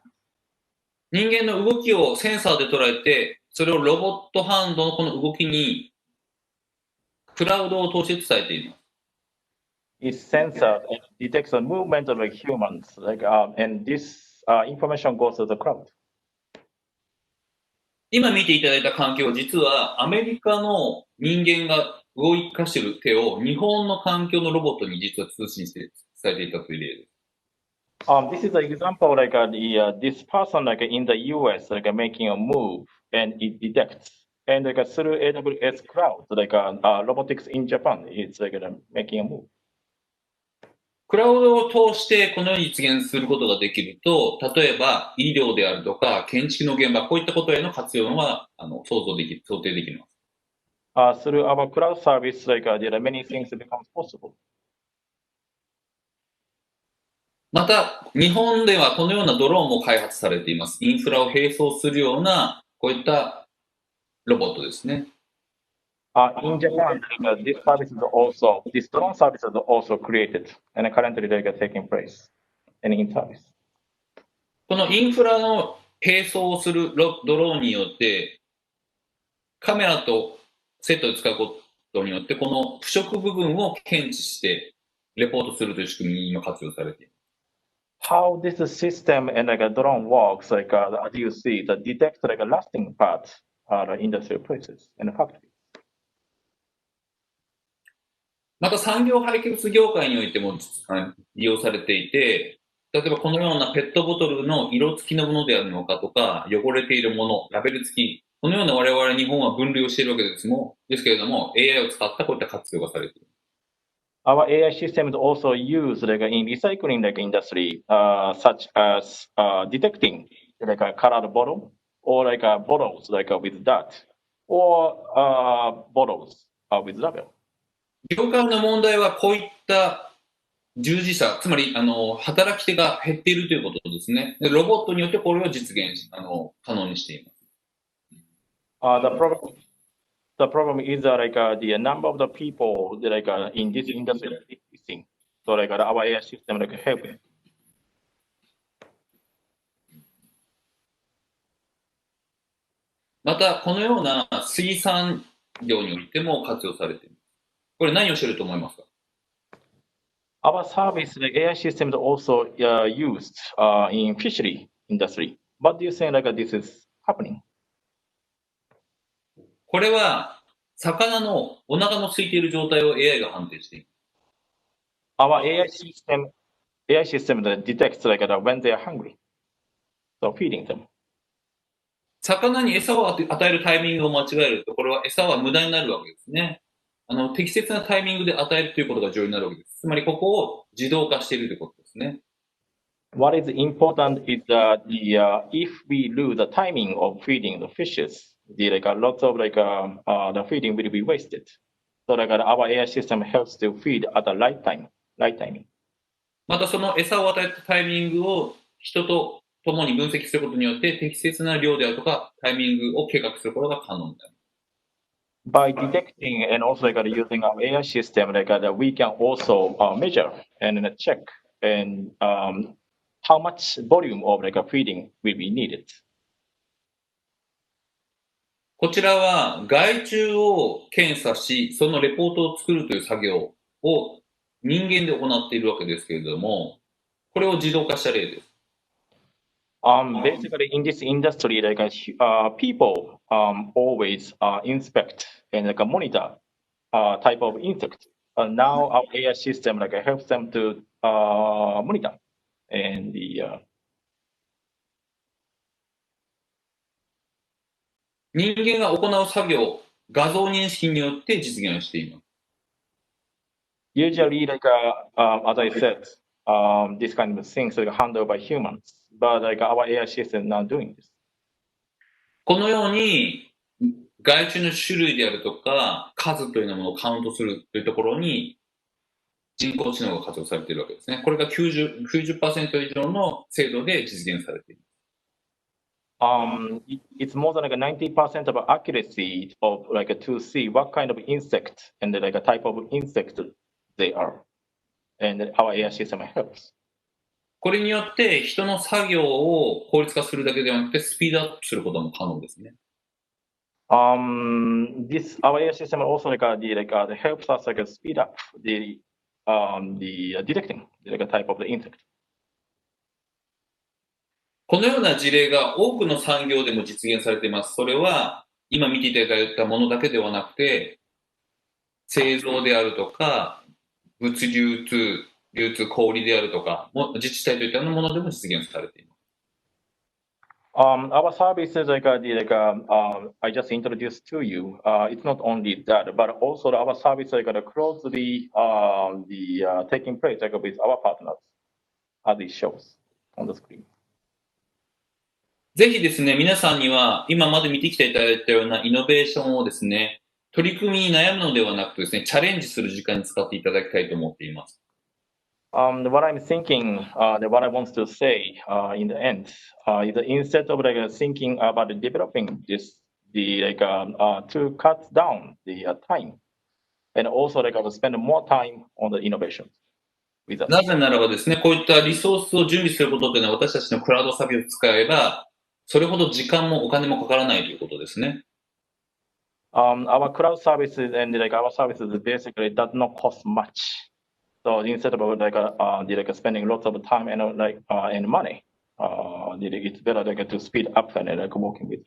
人間の動きをセンサーで捉えて、それをロボットハンドのこの動きにクラウドを通して伝えています。It sensors and detects the movement of humans, and this information goes to the cloud. 今見ていただいた環境は実はアメリカの人間が動かしている手を日本の環境のロボットに実は通信して伝えていたという例です。This is an example this person in the US making a move and it detects and through AWS cloud robotics in Japan is making a move. クラウドを通してこのように実現することができると、例えば医療であるとか建築の現場、こういったことへの活用は想定できます。Through our cloud service, there are many things that become possible. また、日本ではこのようなドローンも開発されています。インフラを並走するようなこういったロボットですね。In Japan, this drone service is also created and currently taking place and in service. このインフラの並走をするドローンによって、カメラとセットで使うことによって、この不織部分を検知して、レポートするという仕組みに今活用されています。How this system and a drone works, as you see, that detects lasting parts industrial process and factories. また産業廃棄物業界においても利用されていて、例えばこのようなペットボトルの色付きのものであるのかとか、汚れているもの、ラベル付き、このような我々日本は分類をしているわけですけれども、AI を使ったこういった活用がされています。Our AI systems also used in recycling industry, such as detecting a colored bottle or bottles with dirt or bottles with label. 業界の問題はこういった従事者、つまり働き手が減っているということですね。でロボットによってこれを実現可能にしています。The problem is the number of the people in this industry is decreasing. So our AI system help it. またこのような水産業においても活用されています。これ何をしていると思いますか？ Our service, AI systems also used in fishery industry. What do you think this is happening? これは魚のお腹の空いている状態を AI が判定しています。Our AI system that detects when they are hungry. So feeding them. 魚に餌を与えるタイミングを間違えると、これは餌は無駄になるわけですね。適切なタイミングで与えるということが重要になるわけです。つまりここを自動化しているということですね。What is important is that if we lose the timing of feeding the fishes, lots of the feeding will be wasted. So our AI system helps to feed at the right timing. またその餌を与えたタイミングを人と共に分析することによって適切な量であるとかタイミングを計画することが可能になる。By detecting and also using our AI system, we can also measure and check and how much volume of feeding will be needed. こちらは害虫を検査し、そのレポートを作るという作業を人間で行っているわけですけれども、これを自動化した例です。Basically, in this industry, people always inspect and monitor type of insect. Now our AI system helps them to monitor and人間が行う作業、画像認識によって実現しています。Usually, as I said, this kind of things are handled by humans, but our AI system is not doing this. このように害虫の種類であるとか数というものをカウントするというところに人工知能が活用されているわけですね。これが 90% 以上の精度で実現されています。It's more than 90% of accuracy of to see what kind of insect and type of insect they are, and our AI system helps. これによって人の作業を効率化するだけではなくてスピードアップすることも可能ですね。This our AI system also helps us speed up the detecting the type of the insect. このような事例が多くの産業でも実現されています。それは今見ていただいたものだけではなくて、製造であるとか、物流通、流通小売であるとか、自治体といったものでも実現されています。Our services, I just introduced to you, it's not only that, but also our service closely taking place with our partners, as it shows on the screen. ぜひですね、皆さんには今まで見てきていただいたようなイノベーションをですね、取り組みに悩むのではなくてですね、チャレンジする時間に使っていただきたいと思っています。What I'm thinking, what I want to say in the end, is that instead of thinking about developing this, to cut down the time, and also spend more time on the innovation with us. なぜならばですね、こういったリソースを準備することというのは私たちのクラウドサービスを使えば、それほど時間もお金もかからないということですね。Our cloud services and our services basically does not cost much. So instead of spending lots of time and and money, it's better to speed up and working with us.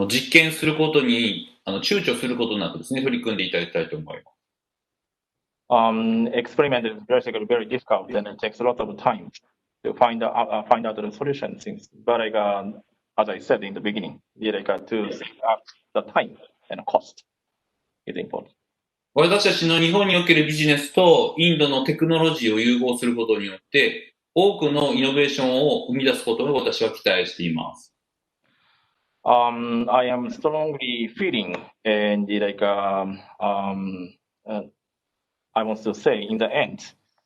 実験することに躊躇することなくですね、取り組んでいただきたいと思います。Experiment is basically very difficult and it takes a lot of time to find out the solution things. But as I said in the beginning, to save up the time and cost is important. 私たちの日本におけるビジネスとインドのテクノロジーを融合することによって、多くのイノベーションを生み出すことを私は期待しています。I am strongly feeling and I want to say in the end,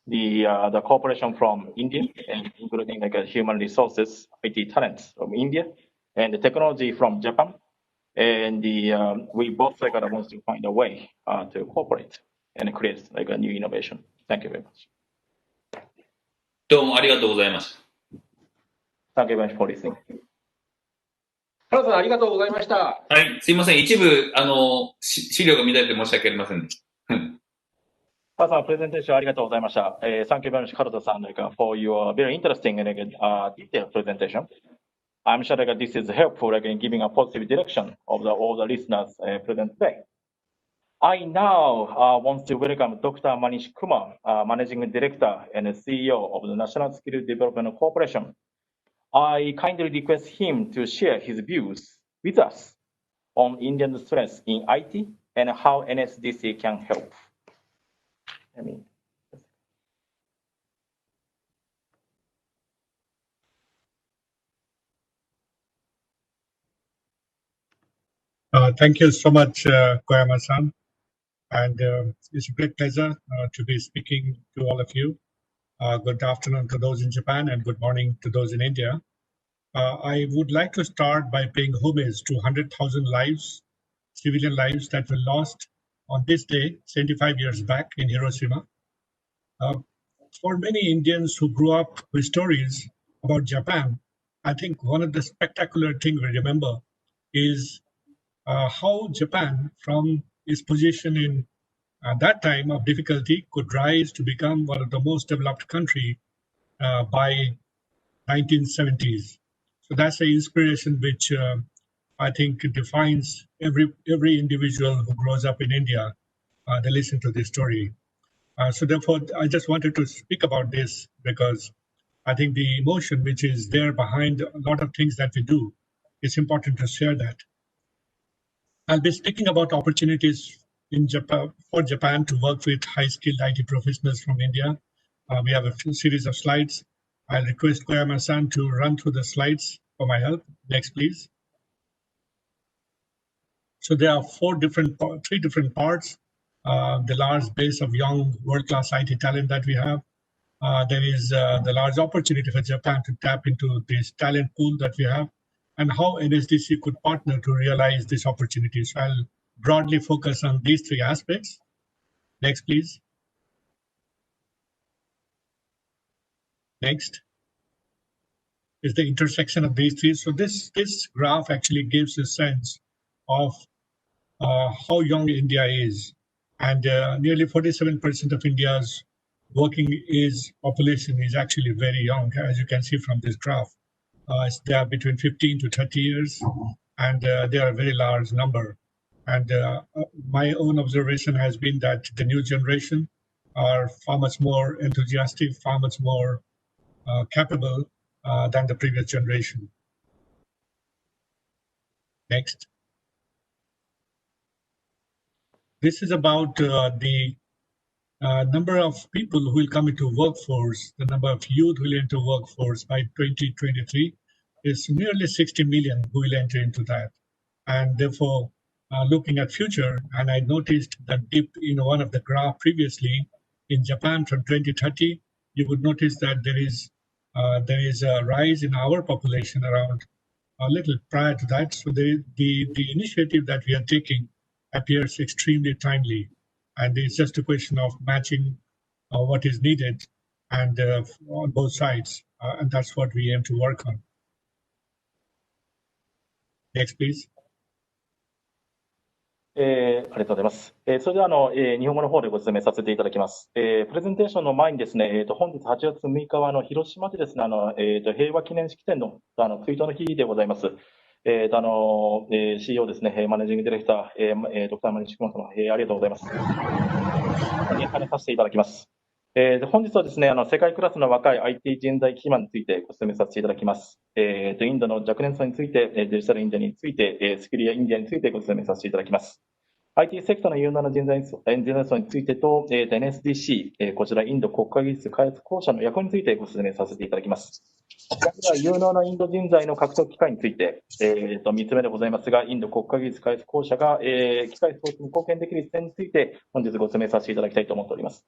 the cooperation from India, and including human resources, IT talents from India, and the technology from Japan, and we both want to find a way to cooperate and create a new innovation. Thank you very much. どうもありがとうございました。Thank you very much for listening. 原田さんありがとうございました。はい、すいません。一部資料が乱れて申し訳ありませんでした。原田さん、プレゼンテーションありがとうございました。Thank you very much, 原田さん、for your very interesting and detailed presentation. I'm sure this is helpful in giving a positive direction of all the listeners present today. I now want to welcome Dr. Manish Kumar, Managing Director and CEO of the National Skill Development Corporation. I kindly request him to share his views with us on Indian strengths in IT and how NSDC can help. Thank you so much, Koyama-san. And it's a great pleasure to be speaking to all of you. Good afternoon to those in Japan and good morning to those in India. I would like to start by paying homage to 100,000 lives, civilian lives that were lost on this day, 75 years back in Hiroshima. For many Indians who grew up with stories about Japan, I think one of the spectacular things we remember is how Japan, from its position in that time of difficulty, could rise to become one of the most developed country by 1970s. So that's the inspiration which I think defines every individual who grows up in India. They listen to this story. So therefore, I just wanted to speak about this because I think the emotion which is there behind a lot of things that we do, it's important to share that. I'll be speaking about opportunities in Japan, for Japan to work with high-skilled IT professionals from India. We have a series of slides. I'll request Koyama-san to run through the slides for my help. Next, please. So there are three different parts. The large base of young world-class IT talent that we have. There is the large opportunity for Japan to tap into this talent pool that we have, and how NSDC could partner to realize this opportunity. So I'll broadly focus on these three aspects. Next, please. Next is the intersection of these three. So this graph actually gives a sense of how young India is. And nearly 47% of India's working age population is actually very young, as you can see from this graph. They are between 15 to 30 years, and they are a very large number. And my own observation has been that the new generation are far much more enthusiastic, far much more capable than the previous generation. Next. This is about the number of people who will come into workforce, the number of youth who will enter workforce by 2023 is nearly 60 million who will enter into that. And therefore, looking at future, and I noticed that dip in one of the graph previously, in Japan from 2030, you would notice that there is a rise in our population around a little prior to that. So the initiative that we are taking appears extremely timely, and it's just a question of matching what is needed and on both sides, and that's what we aim to work on. Next, please. ありがとうございます。それでは日本語の方でご説明させていただきます。プレゼンテーションの前にですね、本日8月6日は広島でですね、平和記念式典の追悼の日でございます。CEO ですね、マネージングディレクター、ドクターマニシクマ様、ありがとうございます。話させていただきます。本日はですね、世界クラスの若い IT 人材基盤についてご説明させていただきます。インドの若年層について、デジタルインディアについて、スキルやインディアについてご説明させていただきます。IT セクターの有能な人材層についてと、NSDC、こちらインド国家技術開発公社の役割についてご説明させていただきます。有能なインド人材の獲得機会について、3つ目でございますが、インド国家技術開発公社が、機会創出に貢献できる点について、本日ご説明させていただきたいと思っております。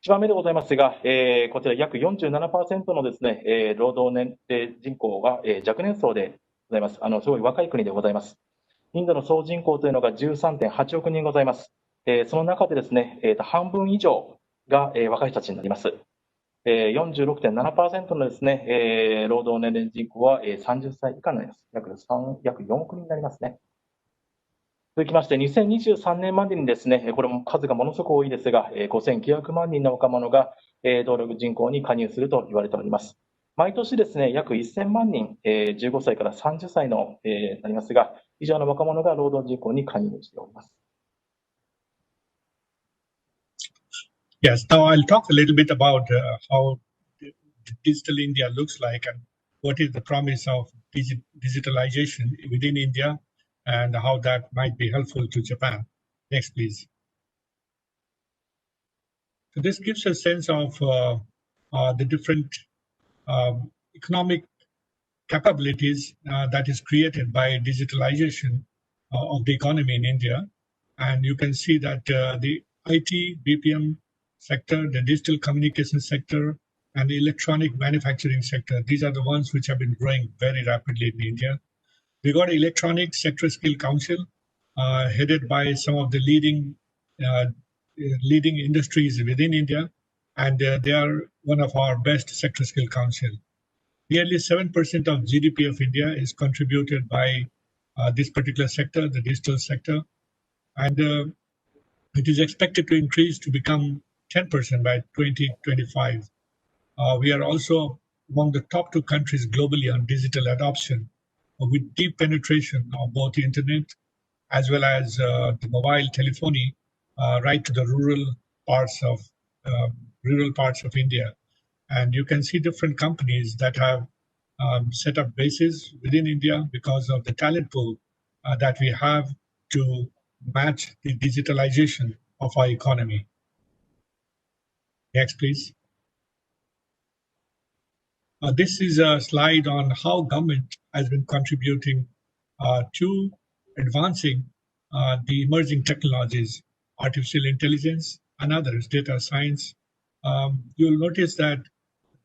1番目でございますが、こちら約 47% のですね、労働年齢人口が、若年層でございます。すごい若い国でございます。インドの総人口というのが 13.8 億人ございます。その中でですね、半分以上が、若い人たちになります。46.7% のですね、労働年齢人口は、30歳以下になります。約4億人になりますね。続きまして、2023年までにですね、これも数がものすごく多いですが、5900万人の若者が、登録人口に加入すると言われております。毎年ですね、約1000万人、15歳から30歳の、なりますが、以上の若者が労働人口に加入しております。Yes, now I'll talk a little bit about how digital India looks like and what is the promise of digitalization within India and how that might be helpful to Japan. Next, please. So this gives a sense of the different economic capabilities that is created by digitalization of the economy in India. And you can see that the IT, BPM sector, the digital communication sector, and the electronic manufacturing sector, these are the ones which have been growing very rapidly in India. We got Electronic Sector Skill Council, headed by some of the leading industries within India, and they are one of our best sector skill council. Nearly 7% of GDP of India is contributed by this particular sector, the digital sector, and it is expected to increase to become 10% by 2025. We are also among the top 2 countries globally on digital adoption, with deep penetration of both the internet as well as the mobile telephony, right to the rural parts of India. And you can see different companies that have set up bases within India because of the talent pool that we have to match the digitalization of our economy. Next, please. This is a slide on how government has been contributing to advancing the emerging technologies, artificial intelligence and others, data science. You'll notice that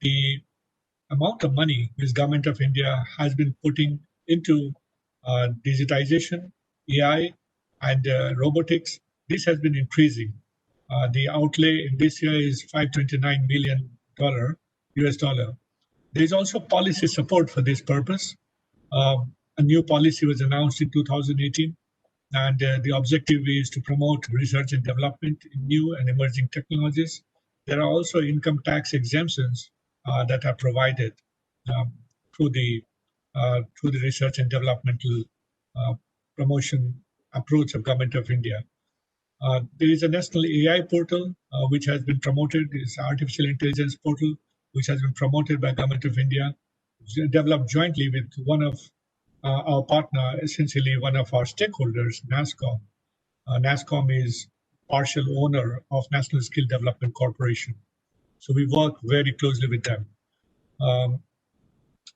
the amount of money this government of India has been putting into digitization, AI, and robotics, this has been increasing. The outlay in this year is $529 million US dollar. There is also policy support for this purpose. A new policy was announced in 2018, and the objective is to promote research and development in new and emerging technologies. There are also income tax exemptions that are provided through the research and developmental promotion approach of Government of India. There is a national AI portal which has been promoted. It's artificial intelligence portal which has been promoted by Government of India, developed jointly with one of our partner, essentially one of our stakeholders, NASSCOM. NASSCOM is partial owner of National Skill Development Corporation. So we work very closely with them.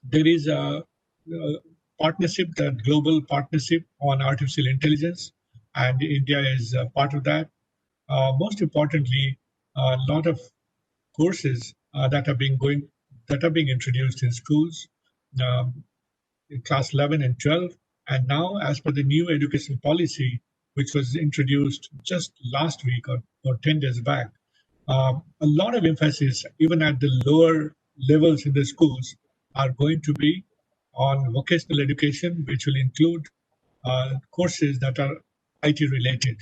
There is a partnership, the global partnership on artificial intelligence, and India is a part of that. Most importantly, a lot of courses that are being introduced in schools in class 11 and 12. And now, as per the new education policy, which was introduced just last week or 10 days back, a lot of emphasis, even at the lower levels in the schools, are going to be on vocational education, which will include courses that are IT related,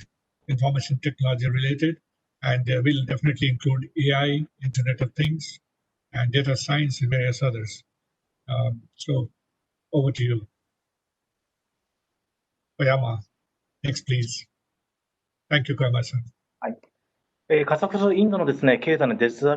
information technology related, and will definitely include AI, Internet of Things, and data science and various others. So over to you. Koyama, next please. Thank you, Koyama-san. 加速するインドのですね、経済のデジタ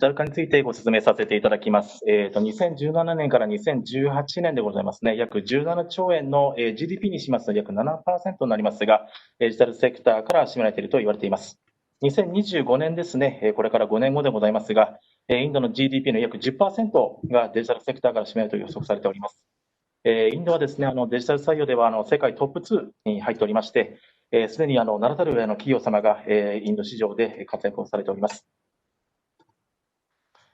ル化についてご説明させていただきます。2017年から2018年でございますね、約17兆円の GDP にしますと約 7% になりますが、デジタルセクターから占められていると言われています。2025年ですね、これから5年後でございますが、インドの GDP の約 10% がデジタルセクターから占められると予測されております。インドはですね、デジタル採用では世界トップ2に入っておりまして、すでに名だたる企業様がインド市場で活躍をされております。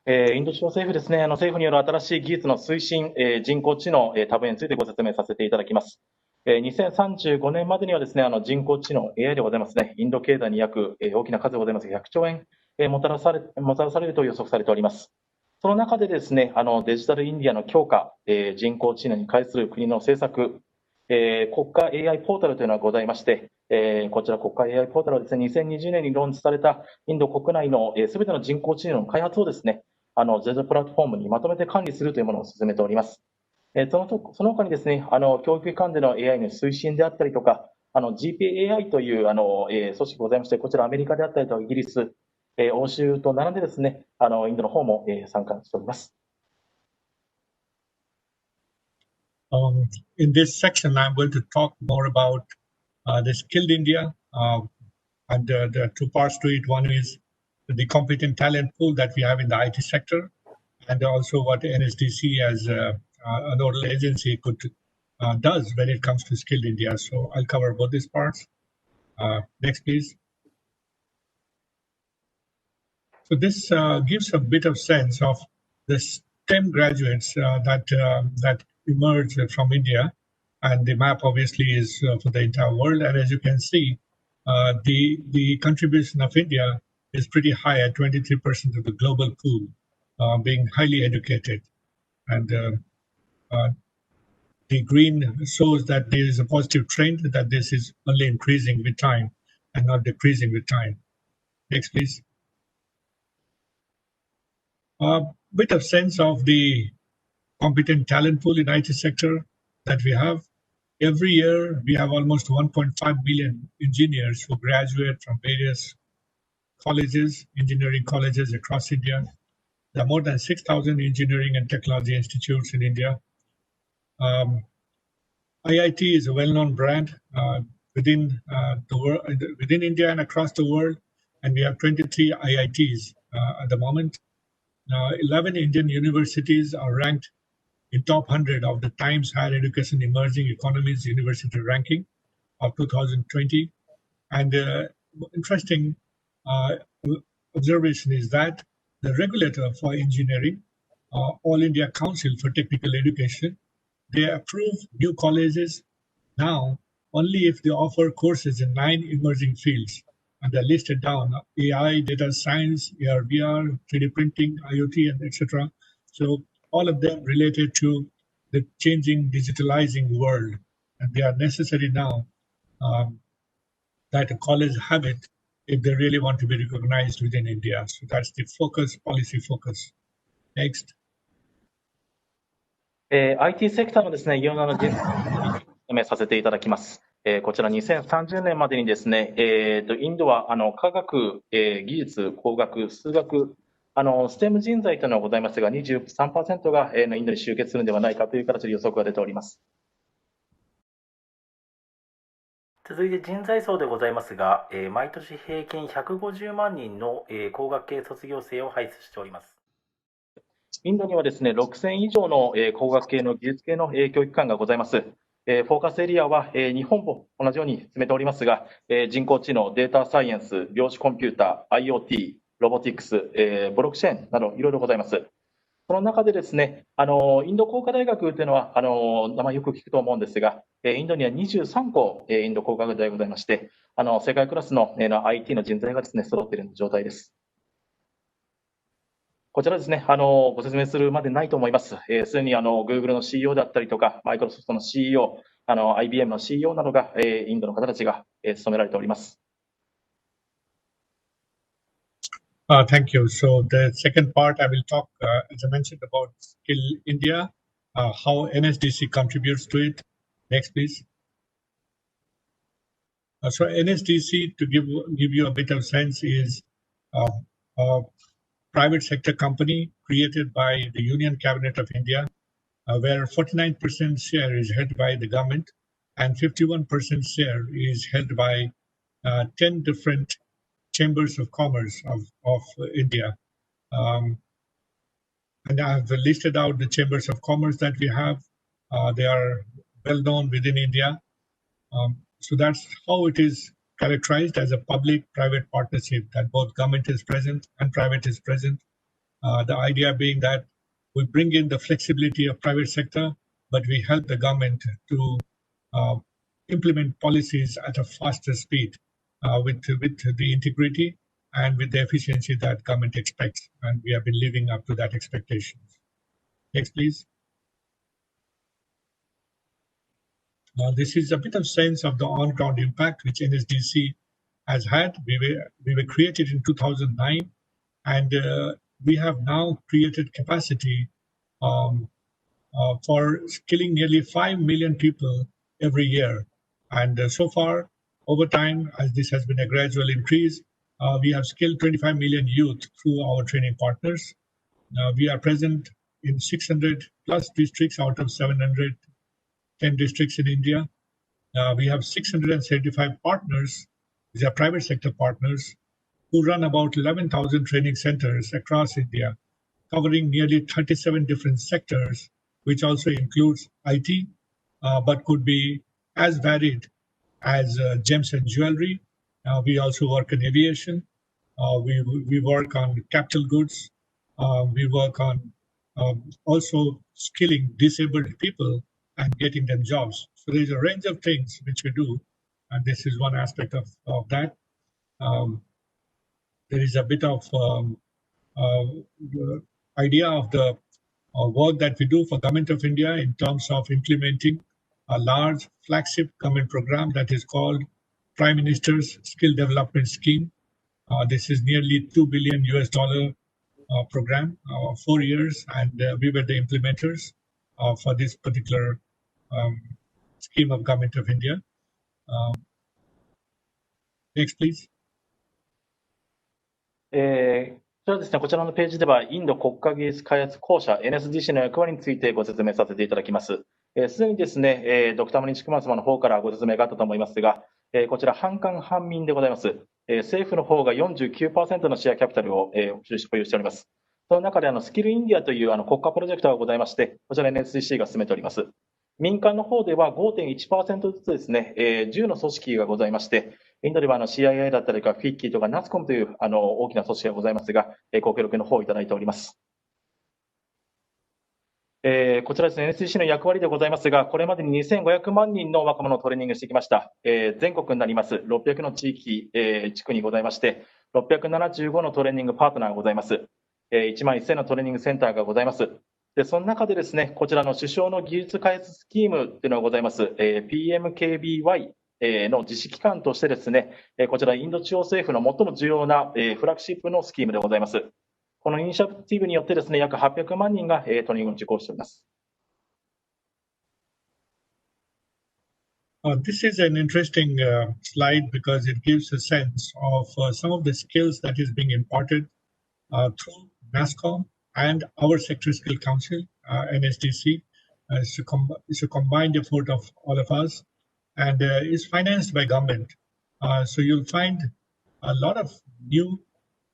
インド地方政府ですね、政府による新しい技術の推進、人工知能、多分についてご説明させていただきます。2035年までにはですね、人工知能 AI でございますね、インド経済に約大きな数でございます100兆円もたらされると予測されております。その中でですね、デジタルインディアの強化、人工知能に関する国の政策、国家 AI ポータルというのがございまして、こちら国家 AI ポータルはですね、2020年にローンチされたインド国内のすべての人工知能の開発をですね、ゼロプラットフォームにまとめて管理するというものを進めております。その他にですね、教育機関での AI の推進であったりとか、GPAI という組織ございまして、こちらアメリカであったりとかイギリス、欧州と並んでですね、インドの方も参加しております。In this section, I'm going to talk more about the skilled India, and there are two parts to it. One is the competent talent pool that we have in the IT sector, and also what NSDC as a nodal agency does when it comes to skilled India. So I'll cover both these parts. Next, please. So this gives a bit of sense of the STEM graduates that emerge from India, and the map obviously is for the entire world. And as you can see, the contribution of India is pretty high at 23% of the global pool, being highly educated. And the green shows that there is a positive trend, that this is only increasing with time and not decreasing with time. Next, please. A bit of sense of the competent talent pool in IT sector that we have. Every year, we have almost 1.5 million engineers who graduate from various colleges, engineering colleges across India. There are more than 6,000 engineering and technology institutes in India. IIT is a well-known brand within the world, within India and across the world, and we have 23 IITs at the moment. 11 Indian universities are ranked in top 100 of the Times Higher Education Emerging Economies University Ranking of 2020. And interesting observation is that the regulator for engineering, All India Council for Technical Education, they approve new colleges now only if they offer courses in 9 emerging fields. And they're listed down: AI, data science, AR/VR, 3D printing, IoT, and etc. So all of them related to the changing, digitalizing world. And they are necessary now that a college have it if they really want to be recognized within India. So that's the focus, policy focus. Next. IT セクターのですね、いろんな実績を説明させていただきます。こちら2030年までにですね、インドは科学、技術、工学、数学、STEM 人材というのがございますが、23% がインドに集結するのではないかという形で予測が出ております。続いて人材層でございますが、毎年平均150万人の工学系卒業生を輩出しております。インドにはですね、6000以上の工学系の技術系の教育機関がございます。フォーカスエリアは日本も同じように進めておりますが、人工知能、データサイエンス、量子コンピューター、IoT、ロボティクス、ブロックチェーンなどいろいろございます。その中でですね、インド工科大学というのは、名前よく聞くと思うんですが、インドには23校、インド工科大学がございまして、世界クラスの、IT の人材がですね、揃っている状態です。こちらですね、ご説明するまでないと思います。すでにGoogle の CEO だったりとか、マイクロソフトの CEO、IBM の CEO などが、インドの方たちが、務められております。Thank you. So the second part, I will talk, as I mentioned, about Skill India, how NSDC contributes to it. Next, please. So NSDC, to give you a bit of sense, is a private sector company created by the Union Cabinet of India, where 49% share is held by the government and 51% share is held by 10 different chambers of commerce of India. And I have listed out the chambers of commerce that we have. They are well known within India. So that's how it is characterized as a public-private partnership, that both government is present and private is present. The idea being that we bring in the flexibility of private sector, but we help the government to implement policies at a faster speed with the integrity and with the efficiency that government expects. And we have been living up to that expectation. Next, please. This is a bit of sense of the on-ground impact which NSDC has had. We were created in 2009, and we have now created capacity for skilling nearly 5 million people every year. And so far, over time, as this has been a gradual increase, we have skilled 25 million youth through our training partners. We are present in 600 plus districts out of 710 districts in India. We have 675 partners, these are private sector partners, who run about 11,000 training centers across India, covering nearly 37 different sectors, which also includes IT, but could be as varied as gems and jewelry. We also work in aviation. We work on capital goods. We work on also skilling disabled people and getting them jobs. So there's a range of things which we do, and this is one aspect of that. There is a bit of idea of the work that we do for Government of India in terms of implementing a large flagship government program that is called Prime Minister's Skill Development Scheme. This is nearly $2 billion program, 4 years, and we were the implementers for this particular scheme of Government of India. Next, please. こちらですね、こちらのページでは、インド国家技術開発公社 NSDC の役割についてご説明させていただきます。すでにですね、ドクターマニチクマン様の方からご説明があったと思いますが、こちら半官半民でございます。政府の方が 49% のシェアキャピタルを保有しております。その中でスキルインディアという国家プロジェクトがございまして、こちら NSDC が進めております。民間の方では 5.1% ずつですね、10の組織がございまして、インドではCII だったりとか FICCI とか NASCOM という大きな組織がございますが、ご協力の方をいただいております。こちらですね、NSDC の役割でございますが、これまでに2500万人の若者をトレーニングしてきました。全国になります600の地域、地区にございまして、675のトレーニングパートナーがございます。1万1000のトレーニングセンターがございます。で、その中でですね、こちらの首相の技術開発スキームというのがございます。PMKBY の実施機関としてですね、こちらインド地方政府の最も重要なフラッグシップのスキームでございます。このイニシアティブによってですね、約800万人がトレーニングを受講しております。This is an interesting slide because it gives a sense of some of the skills that is being imparted through NASCOM and our Sector Skill Council, NSDC. It's a combined effort of all of us, and is financed by government. So you'll find a lot of new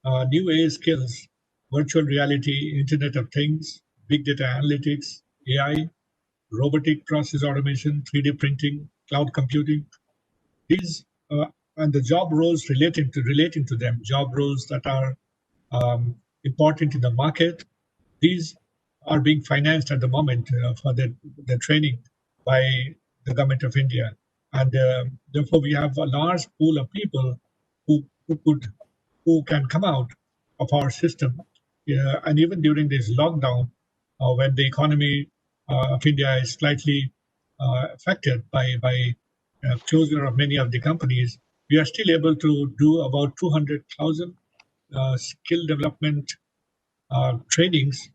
AI skills, virtual reality, Internet of Things, big data analytics, AI, robotic process automation, 3D printing, cloud computing. These and the job roles relating to them, job roles that are important in the market. These are being financed at the moment for the training by the government of India. And therefore, we have a large pool of people who can come out of our system. And even during this lockdown, when the economy of India is slightly affected by closure of many of the companies, we are still able to do about 200,000 skill development trainings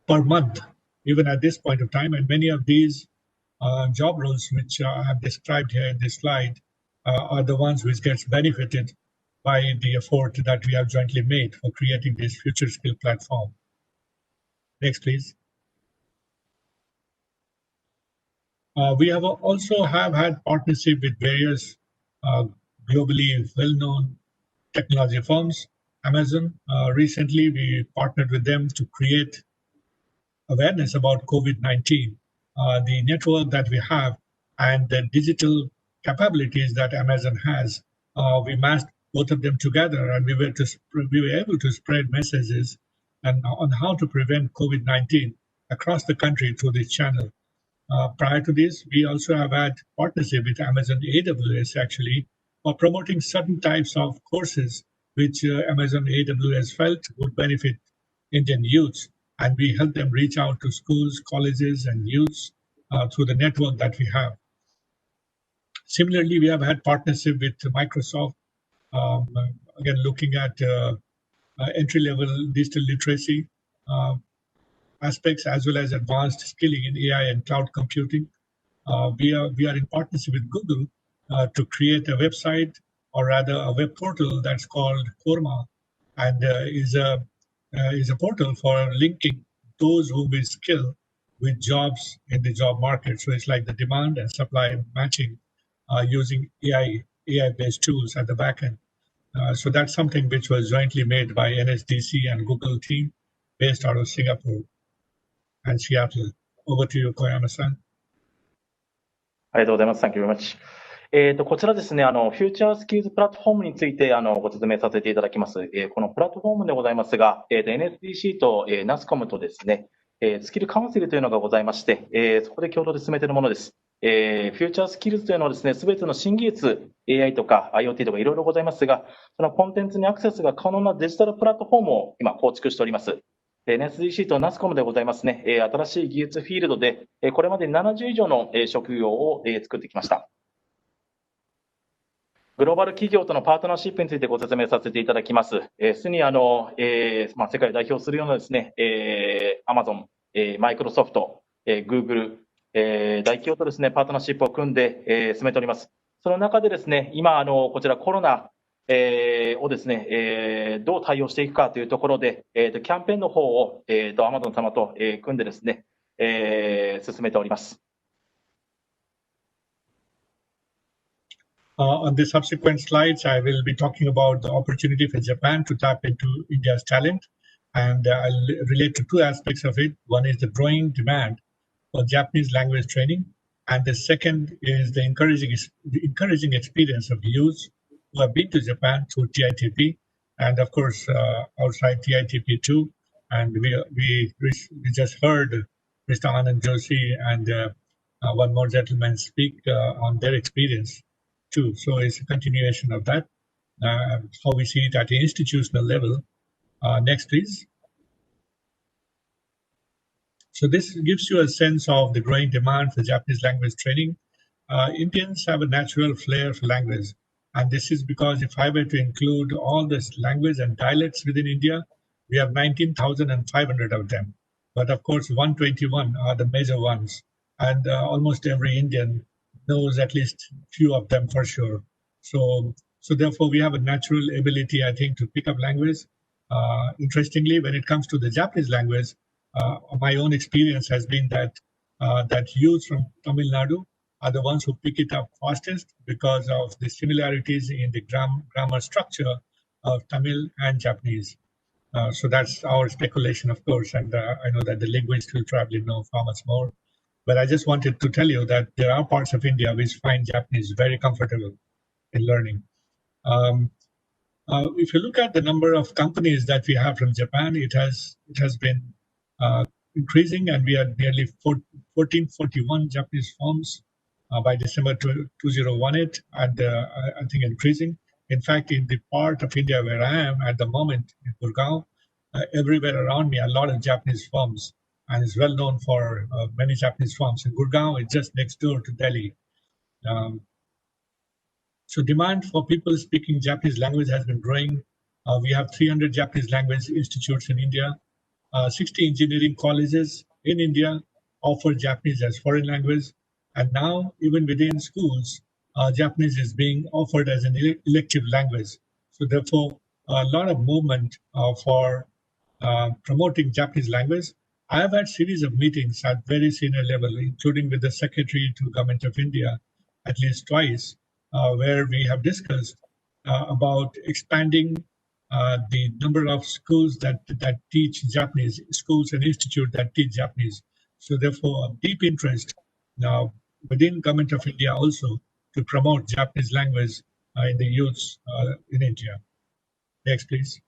per month, even at this point of time. And many of these job roles, which I have described here in this slide, are the ones which gets benefited by the effort that we have jointly made for creating this future skill platform. Next, please. We have also had partnership with various globally well-known technology firms. Amazon, recently we partnered with them to create awareness about COVID-19, the network that we have and the digital capabilities that Amazon has. We mashed both of them together, and we were able to spread messages on how to prevent COVID-19 across the country through this channel. Prior to this, we also have had partnership with Amazon AWS actually for promoting certain types of courses which Amazon AWS felt would benefit Indian youths, and we help them reach out to schools, colleges, and youths through the network that we have. Similarly, we have had partnership with Microsoft, again looking at entry-level digital literacy aspects as well as advanced skilling in AI and cloud computing. We are in partnership with Google to create a website, or rather a web portal that's called Korma, and is a portal for linking those who will skill with jobs in the job market. So it's like the demand and supply matching using AI-based tools at the back end. So that's something which was jointly made by NSDC and Google team based out of Singapore and Seattle. Over to you, Koyama-san. ありがとうございます。Thank you very much. こちらですね、フューチャースキルズプラットフォームについてご説明させていただきます。このプラットフォームでございますが、NSDC と、NASCOM とですね、スキルカウンセルというのがございまして、そこで共同で進めているものです。フューチャースキルズというのはですね、すべての新技術、AI とか IoT とかいろいろございますが、そのコンテンツにアクセスが可能なデジタルプラットフォームを今構築しております。NSDC と NASCOM でございますね、新しい技術フィールドで、これまで70以上の職業を作ってきました。グローバル企業とのパートナーシップについてご説明させていただきます。すでに世界を代表するようなですね、Amazon、マイクロソフト、Google、大企業とですね、パートナーシップを組んで、進めております。その中でですね、今こちらコロナをですね、どう対応していくかというところで、キャンペーンの方をAmazon 様と組んでですね、進めております。On the subsequent slides, I will be talking about the opportunity for Japan to tap into India's talent, and I'll relate to two aspects of it. One is the growing demand for Japanese language training, and the second is the encouraging experience of youths who have been to Japan through TITP, and of course outside TITP too. And we just heard Mr. Anand Joshi and one more gentleman speak on their experience too. So it's a continuation of that, how we see it at the institutional level. Next, please. So this gives you a sense of the growing demand for Japanese language training. Indians have a natural flair for language, and this is because if I were to include all this language and dialects within India, we have 19,500 of them. But of course, 121 are the major ones, and almost every Indian knows at least few of them for sure. So therefore, we have a natural ability, I think, to pick up language. Interestingly, when it comes to the Japanese language, my own experience has been that youth from Tamil Nadu are the ones who pick it up fastest because of the similarities in the grammar structure of Tamil and Japanese. So that's our speculation, of course, and I know that the linguists will probably know far much more. But I just wanted to tell you that there are parts of India which find Japanese very comfortable in learning. if you look at the number of companies that we have from Japan, it has been increasing, and we are nearly 1441 Japanese firms by December 2018, and I think increasing. In fact, in the part of India where I am at the moment, in Gurgaon, everywhere around me, a lot of Japanese firms, and it's well known for many Japanese firms. In Gurgaon, it's just next door to Delhi. So demand for people speaking Japanese language has been growing. We have 300 Japanese language institutes in India. 60 engineering colleges in India offer Japanese as foreign language. And now, even within schools, Japanese is being offered as an elective language. So therefore, a lot of movement for promoting Japanese language. I have had series of meetings at very senior level, including with the Secretary to Government of India, at least twice, where we have discussed about expanding the number of schools that teach Japanese, schools and institutes that teach Japanese. So therefore, a deep interest now within Government of India also to promote Japanese language in the youths in India. Next, please.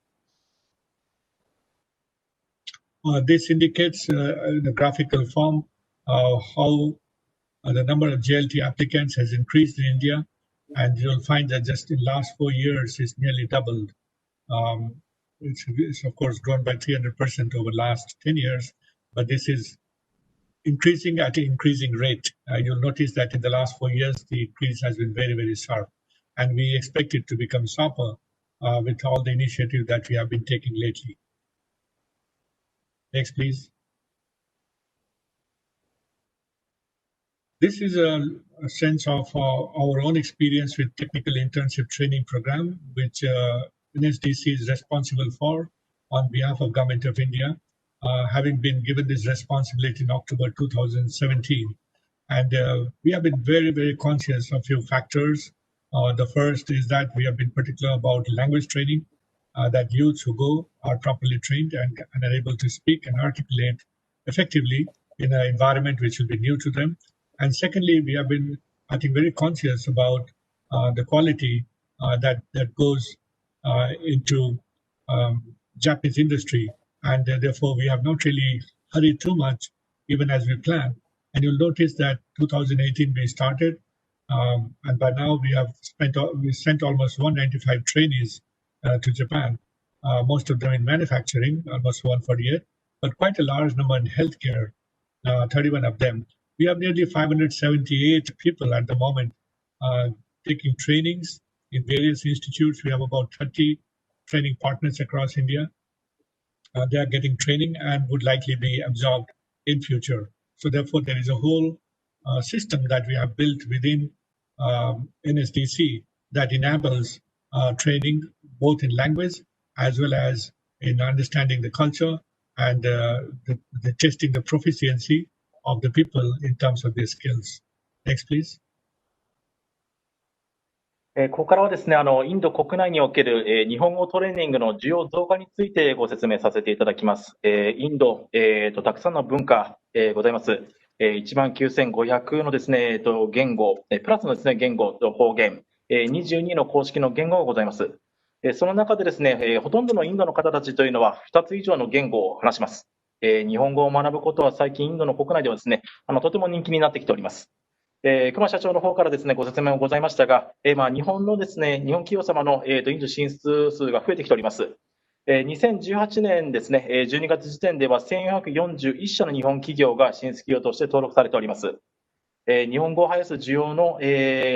This indicates in a graphical form how the number of JLT applicants has increased in India, and you'll find that just in the last 4 years it's nearly doubled. It's of course grown by 300% over the last 10 years, but this is increasing at an increasing rate. You'll notice that in the last 4 years the increase has been very, very sharp, and we expect it to become sharper with all the initiatives that we have been taking lately. Next, please. This is a sense of our own experience with technical internship training program, which NSDC is responsible for on behalf of Government of India, having been given this responsibility in October 2017. And we have been very, very conscious of a few factors. The first is that we have been particular about language training, that youths who go are properly trained and are able to speak and articulate effectively in an environment which will be new to them. And secondly, we have been, I think, very conscious about the quality that goes into Japanese industry, and therefore we have not really hurried too much, even as we planned. And you'll notice that 2018 we started, and by now we sent almost 195 trainees to Japan, most of them in manufacturing, almost 148, but quite a large number in healthcare, 31 of them. We have nearly 578 people at the moment taking trainings in various institutes. We have about 30 training partners across India. They are getting training and would likely be absorbed in future. So therefore, there is a whole system that we have built within NSDC that enables training both in language as well as in understanding the culture and the testing the proficiency of the people in terms of their skills. Next, please. ここからはですね、インド国内における、日本語トレーニングの需要増加についてご説明させていただきます。インド、たくさんの文化、ございます。19500のですね、言語、プラスのですね、言語と方言、22の公式の言語がございます。その中でですね、ほとんどのインドの方たちというのは2つ以上の言語を話します。日本語を学ぶことは最近インドの国内ではですね、とても人気になってきております。熊社長の方からですね、ご説明もございましたが、日本のですね、日本企業様の、インド進出数が増えてきております。2018年ですね、12月時点では1441社の日本企業が進出企業として登録されております。日本語を話す需要の、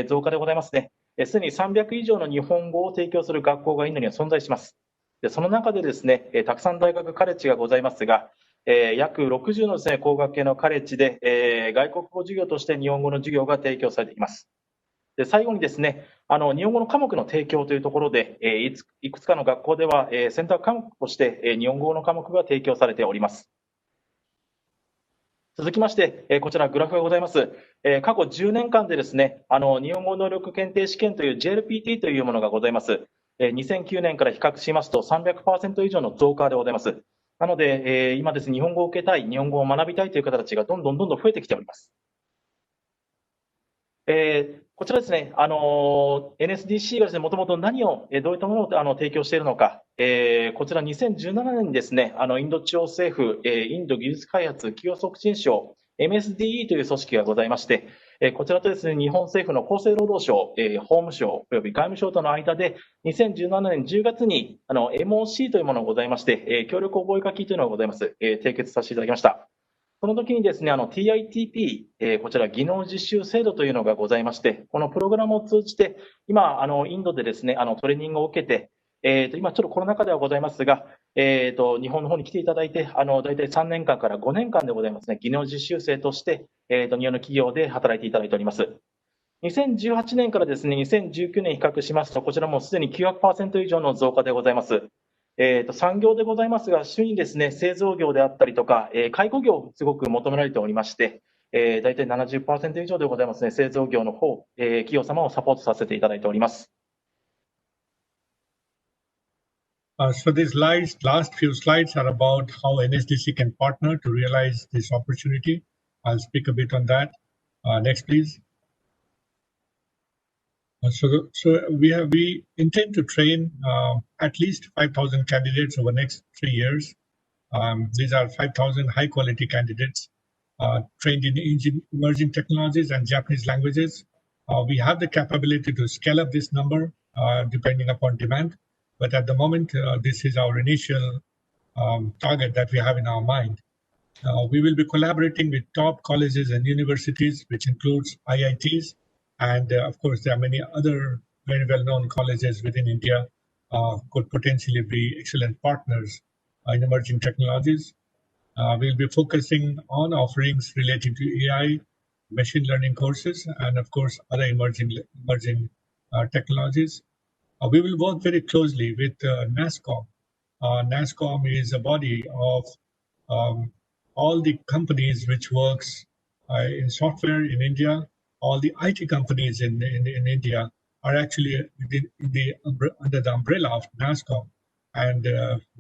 増加でございますね。すでに300以上の日本語を提供する学校がインドには存在します。その中でですね、たくさん大学カレッジがございますが、約60のですね、工学系のカレッジで、外国語授業として日本語の授業が提供されています。で、最後にですね、日本語の科目の提供というところで、いくつかの学校では、センター科目として、日本語の科目が提供されております。続きまして、こちらグラフがございます。過去10年間でですね、日本語能力検定試験という JLPT というものがございます。2009年から比較しますと 300% 以上の増加でございます。なので、今ですね、日本語を受けたい、日本語を学びたいという方たちがどんどん増えてきております。こちらですね、NSDC がですね、もともと何を、どういったものを提供しているのか、こちら2017年にですね、インド地方政府、インド技術開発企業促進省、MSDE という組織がございまして、こちらとですね、日本政府の厚生労働省、法務省および外務省との間で、2017年10月にMOC というものがございまして、協力覚書というのがございます。締結させていただきました。その時にですね、TITP、こちら技能実習制度というのがございまして、このプログラムを通じて、今、インドでですね、トレーニングを受けて、今ちょっとコロナ禍ではございますが、日本の方に来ていただいて、大体3年間から5年間でございますね、技能実習生として、日本の企業で働いていただいております。2018年からですね、2019年比較しますと、こちらもすでに 900% 以上の増加でございます。産業でございますが、主にですね、製造業であったりとか、介護業、すごく求められておりまして、大体 70% 以上でございますね、製造業の方、企業様をサポートさせていただいております。So these last few slides are about how NSDC can partner to realize this opportunity. I'll speak a bit on that. Next, please. So we intend to train at least 5,000 candidates over the next 3 years. These are 5,000 high-quality candidates trained in emerging technologies and Japanese languages. We have the capability to scale up this number depending upon demand. But at the moment, this is our initial target that we have in our mind. We will be collaborating with top colleges and universities, which includes IITs. And of course, there are many other very well-known colleges within India could potentially be excellent partners in emerging technologies. We'll be focusing on offerings relating to AI, machine learning courses, and of course, other emerging technologies. We will work very closely with NASSCOM. NASSCOM is a body of all the companies which works in software in India. All the IT companies in India are actually under the umbrella of NASSCOM, and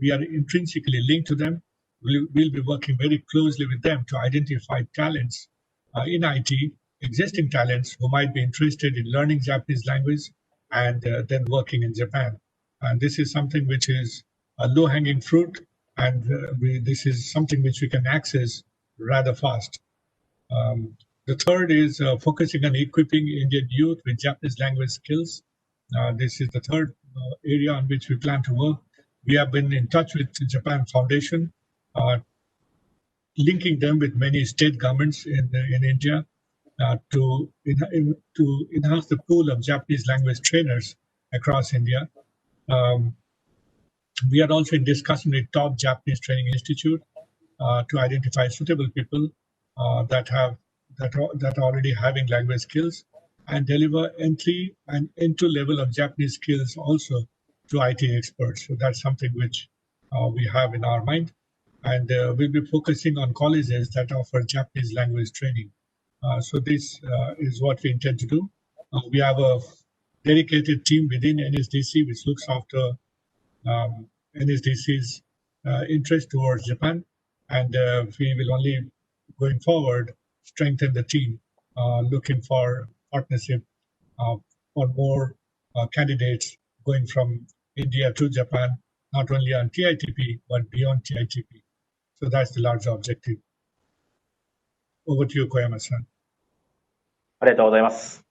we are intrinsically linked to them. We'll be working very closely with them to identify talents in IT, existing talents who might be interested in learning Japanese language and then working in Japan. And this is something which is a low-hanging fruit, and this is something which we can access rather fast. The third is focusing on equipping Indian youth with Japanese language skills. This is the third area on which we plan to work. We have been in touch with the Japan Foundation, linking them with many state governments in India to enhance the pool of Japanese language trainers across India. We are also in discussion with top Japanese training institute to identify suitable people that are already having language skills and deliver entry and into level of Japanese skills also to IT experts. So that's something which we have in our mind. And we'll be focusing on colleges that offer Japanese language training. So this is what we intend to do. We have a dedicated team within NSDC which looks after NSDC's interest towards Japan. And we will only, going forward, strengthen the team, looking for partnership for more candidates going from India to Japan, not only on TITP, but beyond TITP. So that's the large objective. Over to you, Koyama-san. ありがとうございます。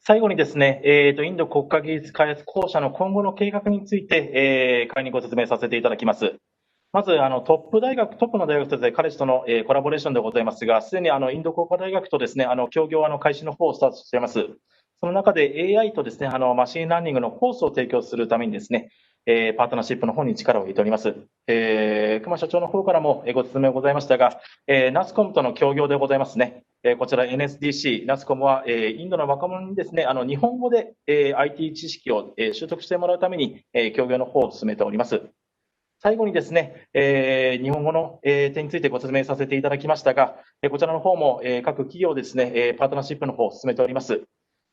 最後にですね、インド国家技術開発公社の今後の計画について、会にご説明させていただきます。まず、トップの大学とですね、カレッジとの、コラボレーションでございますが、すでにインド国家大学とですね、協業開始の方をスタートしています。その中で AI とですね、マシンラーニングのコースを提供するためにですね、パートナーシップの方に力を入れております。熊社長の方からもご説明ございましたが、NASSCOM との協業でございますね。こちら NSDC、NASSCOM はインドの若者にですね、日本語で IT 知識を習得してもらうために協業の方を進めております。最後にですね、日本語の点についてご説明させていただきましたが、こちらの方も各企業ですね、パートナーシップの方を進めております。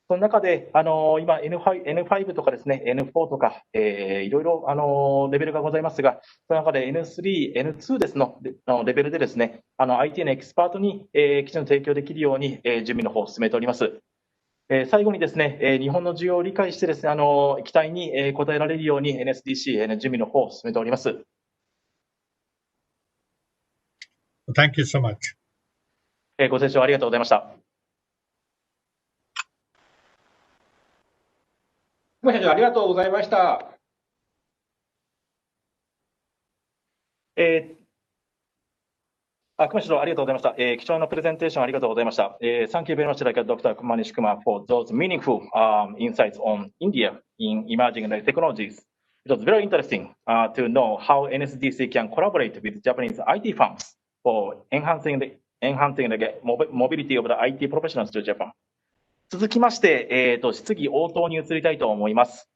その中で、今 N5 とかですね、N4 とか、いろいろレベルがございますが、その中で N3、N2 ですのレベルでですね、IT のエキスパートにきちんと提供できるように準備の方を進めております。最後にですね、日本の需要を理解してですね、期待に応えられるように NSDC 準備の方を進めております。Thank you so much. ご清聴ありがとうございました。社長、ありがとうございました。熊社長、ありがとうございました。貴重なプレゼンテーションありがとうございました。Thank you very much, Dr. Manish Kumar, for those meaningful insights on India in emerging technologies. It was very interesting to know how NSDC can collaborate with Japanese IT firms for enhancing the mobility of the IT professionals to Japan. 続きまして、質疑応答に移りたいと思います。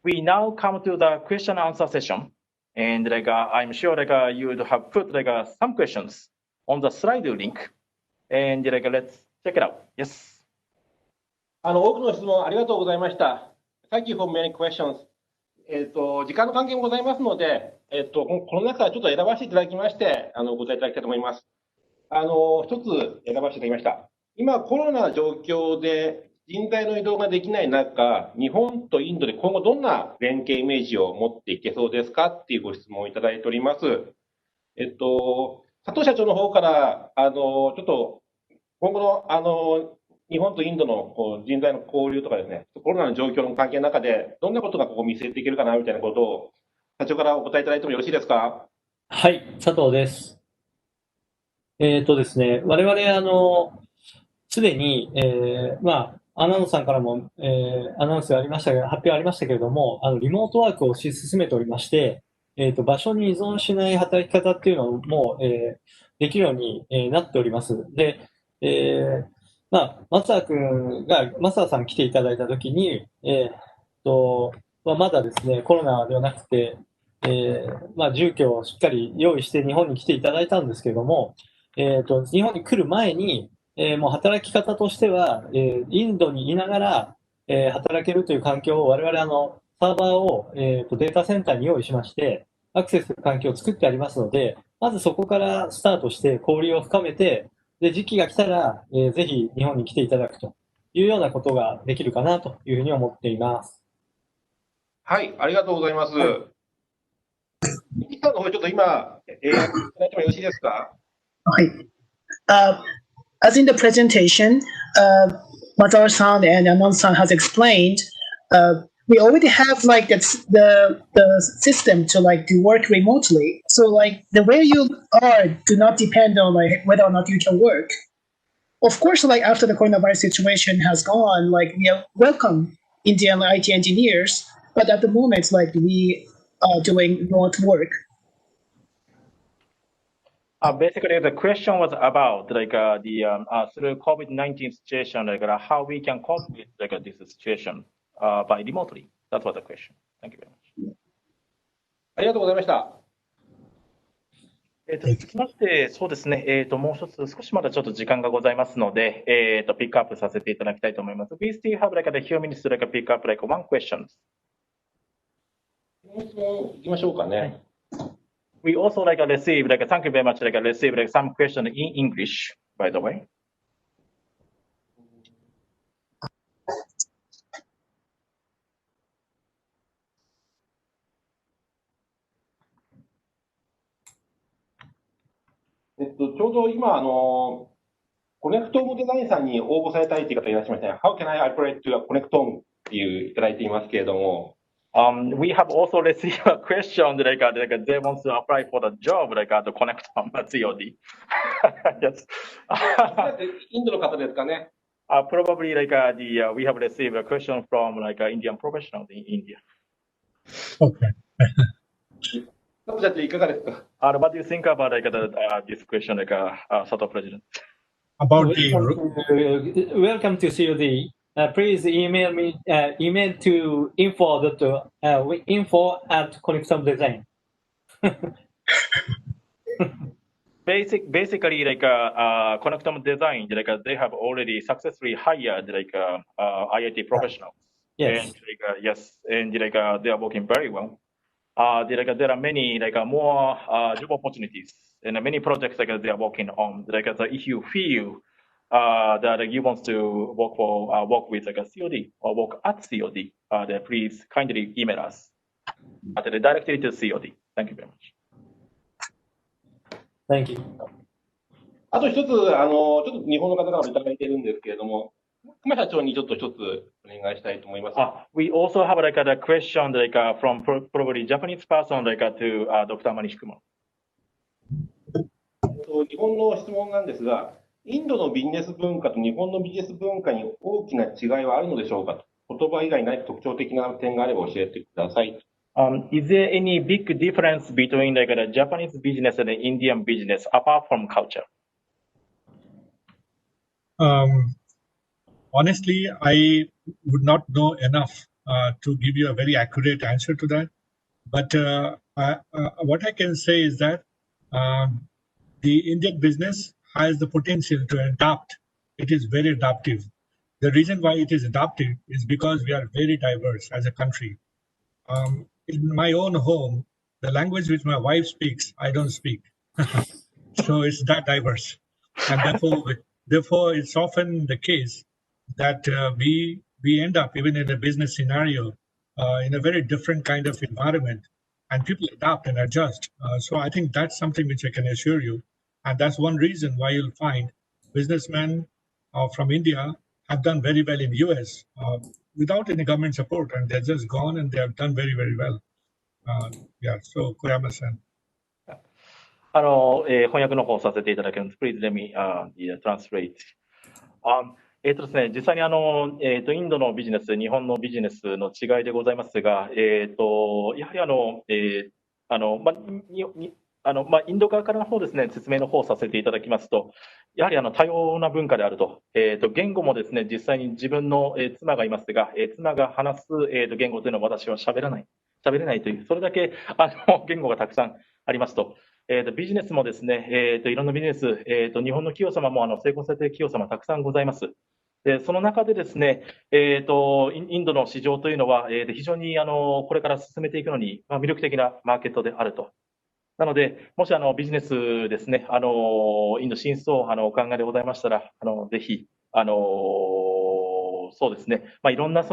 We now come to the question and answer session. And I'm sure you would have put some questions on the slide link. And let's check it out. Yes. 多くの質問ありがとうございました。Thank you for many questions. 時間の関係もございますので、この中からちょっと選ばせていただきまして、お答えいただきたいと思います。一つ選ばせていただきました。今、コロナ状況で人材の移動ができない中、日本とインドで今後どんな連携イメージを持っていけそうですかっていうご質問をいただいております。佐藤社長の方から、ちょっと今後の日本とインドの人材の交流とかですね、コロナの状況の関係の中で、どんなことがここ見据えていけるかなみたいなことを、社長からお答えいただいてもよろしいですか。はい、佐藤です。ですね、我々、すでに、アナウンスさんからも、アナウンスがありましたが、発表ありましたけれども、リモートワークを推し進めておりまして、場所に依存しない働き方っていうのも、できるように、なっております。で、松沢さん来ていただいたときに、まだですね、コロナではなくて、住居をしっかり用意して日本に来ていただいたんですけれども、日本に来る前に、もう働き方としては、インドにいながら、働けるという環境を我々サーバーを、データセンターに用意しまして、アクセスする環境を作ってありますので、まずそこからスタートして交流を深めて、で、時期が来たら、ぜひ日本に来ていただくというようなことができるかなというふうに思っています。はい、ありがとうございます。はい。ミキさんの方ちょっと今、いただいてもよろしいですか。はい。As in the presentation, Mazhar-san and Anand-san has explained, we already have the system to to work remotely. So the where you are do not depend on whether or not you can work. Of course, after the coronavirus situation has gone, we welcome Indian IT engineers, but at the moment, we are doing remote work. Basically, the question was about through COVID-19 situation, how we can cope with this situation by remotely. That was the question. Thank you very much. ありがとうございました。続きまして、そうですね、もう一つ、少しまだちょっと時間がございますので、ピックアップさせていただきたいと思います。We still have a few minutes to pick up one question. 行きましょうかね。We also receive thank you very much receive some question in English, by the way. ちょうど今コネクトームデザインさんに応募されたいという方いらっしゃいましたね。How can I apply to connectome っていういただいていますけれども。We have also received a question they want to apply for the job to connectome COD. Yes. インドの方ですかね。Probably we have received a question from Indian professionals in India. Okay. 佐藤社長いかがですか。What do you think about this question, Sato President? About Welcome to COD. Please email me email to info@connectome.design. Basically, connectome.design, they have already successfully hired IIT professionals. Yes. And yes, and they are working very well. There are many more job opportunities and many projects they are working on. If you feel that you want to work with like a COD or work at COD, then please kindly email us directly to COD. Thank you very much. Thank you. あと一つ、ちょっと日本の方からもいただいているんですけれども、熊社長にちょっと一つお願いしたいと思います。We also have like a question like from probably Japanese person like to Dr. Manish Kumar. 日本の質問なんですが、インドのビジネス文化と日本のビジネス文化に大きな違いはあるのでしょうかと。言葉以外に何か特徴的な点があれば教えてください。Is there any big difference between like the Japanese business and the Indian business apart from culture? Honestly, I would not know enough to give you a very accurate answer to that. But what I can say is that the Indian business has the potential to adapt. It is very adaptive. The reason why it is adaptive is because we are very diverse as a country. In my own home, the language which my wife speaks, I don't speak. So it's that diverse. And therefore, it's often the case that we end up, even in a business scenario, in a very different kind of environment, and people adapt and adjust. So I think that's something which I can assure you. And that's one reason why you'll find businessmen from India have done very well in US without any government support, and they're just gone and they have done very, very well. Yeah, so Koyama-san. 翻訳の方をさせていただきます。Please let me translate. ですね、実際にインドのビジネス、日本のビジネスの違いでございますが、やはりインド側からの方ですね、説明の方をさせていただきますと、やはり多様な文化であると、言語もですね、実際に自分の妻がいますが、妻が話す言語というのは私は喋れないという、それだけ言語がたくさんありますと。ビジネスもですね、いろんなビジネス、日本の企業様も成功されている企業様たくさんございます。でその中でですね、インドの市場というのは、非常にこれから進めていくのに魅力的なマーケットであると。なので、もしビジネスですね、インド進出をお考えでございましたら、ぜひ、そうですね、いろんなイン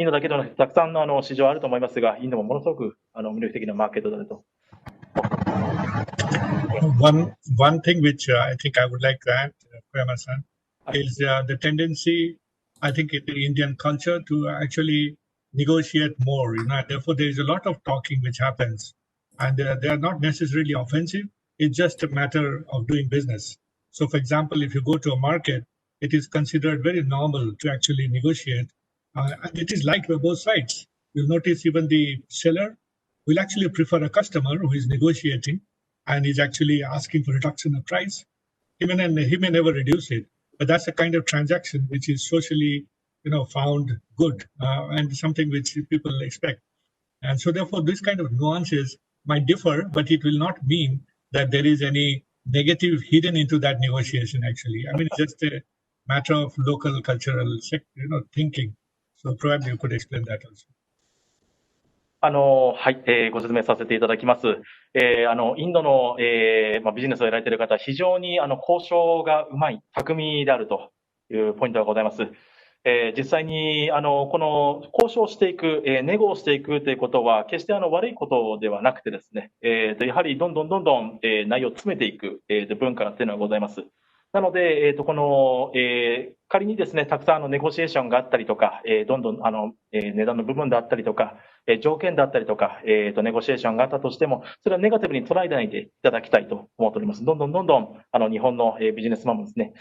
ドだけではなくて、たくさんの市場あると思いますが、インドもものすごく魅力的なマーケットであると。One thing which I think I would like to add, Koyama-san, is the tendency, I think, in the Indian culture to actually negotiate more. Therefore, there is a lot of talking which happens, and they are not necessarily offensive. It's just a matter of doing business. So, for example, if you go to a market, it is considered very normal to actually negotiate, and it is liked by both sides. You'll notice even the seller will actually prefer a customer who is negotiating and is actually asking for reduction of price. He may never reduce it, but that's a kind of transaction which is socially, found good and something which people expect. And so, therefore, this kind of nuances might differ, but it will not mean that there is any negative hidden into that negotiation. Actually, I mean, it's just a matter of local cultural, thinking. So, probably you could explain that also. はい、ご説明させていただきます。インドの、ビジネスをやられている方は非常に交渉がうまい、巧みであるというポイントがございます。実際にこの交渉していく、ネゴをしていくということは決して悪いことではなくてですね、やはりどんどん、内容を詰めていく、文化というのがございます。なので、この仮にですね、たくさんネゴシエーションがあったりとか、どんどん値段の部分であったりとか、条件であったりとか、ネゴシエーションがあったとしても、それはネガティブに捉えないでいただきたいと思っております。どんどん日本のビジネスマンもですね、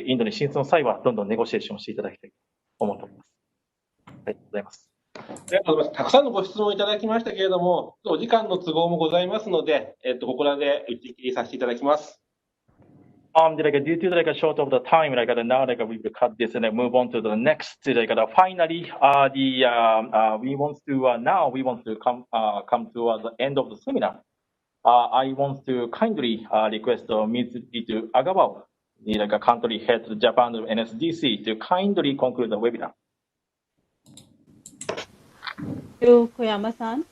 インドに進出の際はどんどんネゴシエーションをしていただきたいと思っております。ありがとうございます。ありがとうございます。たくさんのご質問いただきましたけれども、お時間の都合もございますので、ここらで打ち切りさせていただきます。Due to a short of the time, now we will cut this and move on to the next. Finally, we want to come to the end of the seminar. I want to kindly request Ms. Ritu Agawal, the country head of Japan NSDC, to kindly conclude the webinar. Thank you, Koyama-san.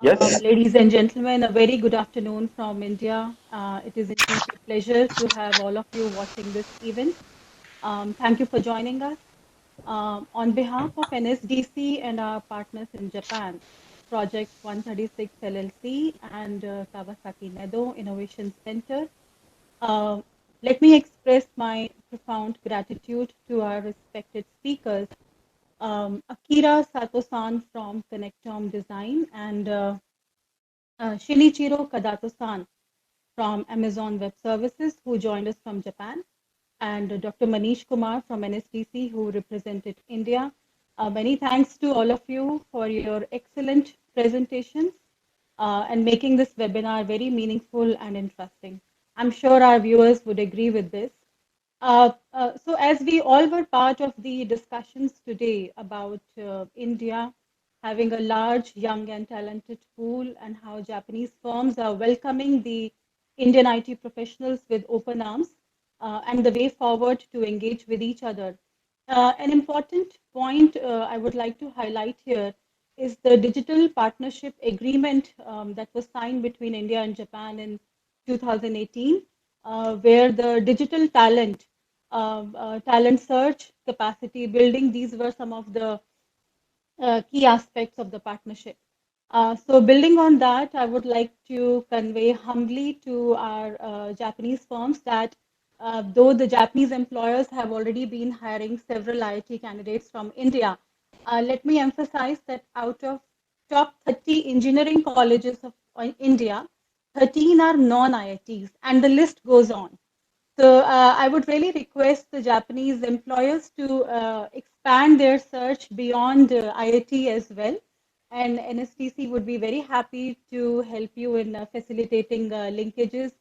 Yes. Ladies and gentlemen, a very good afternoon from India. It is indeed a pleasure to have all of you watching this event. Thank you for joining us. On behalf of NSDC and our partners in Japan, Project 136 LLC and Kawasaki NEDO Innovation Center, let me express my profound gratitude to our respected speakers, Akira Sato-san from connectome.design and Shinichiro Kadato-san from Amazon Web Services, who joined us from Japan, and Dr. Manish Kumar from NSDC, who represented India. Many thanks to all of you for your excellent presentations and making this webinar very meaningful and interesting. I'm sure our viewers would agree with this. So as we all were part of the discussions today about India having a large, young and talented pool and how Japanese firms are welcoming the Indian IT professionals with open arms and the way forward to engage with each other. An important point I would like to highlight here is the digital partnership agreement that was signed between India and Japan in 2018, where the digital talent, talent search, capacity building, these were some of the key aspects of the partnership. So building on that, I would like to convey humbly to our Japanese firms that though the Japanese employers have already been hiring several IIT candidates from India, let me emphasize that out of top 30 engineering colleges of India, 13 are non-IITs, and the list goes on. So I would really request the Japanese employers to expand their search beyond IIT as well. And NSDC would be very happy to help you in facilitating linkages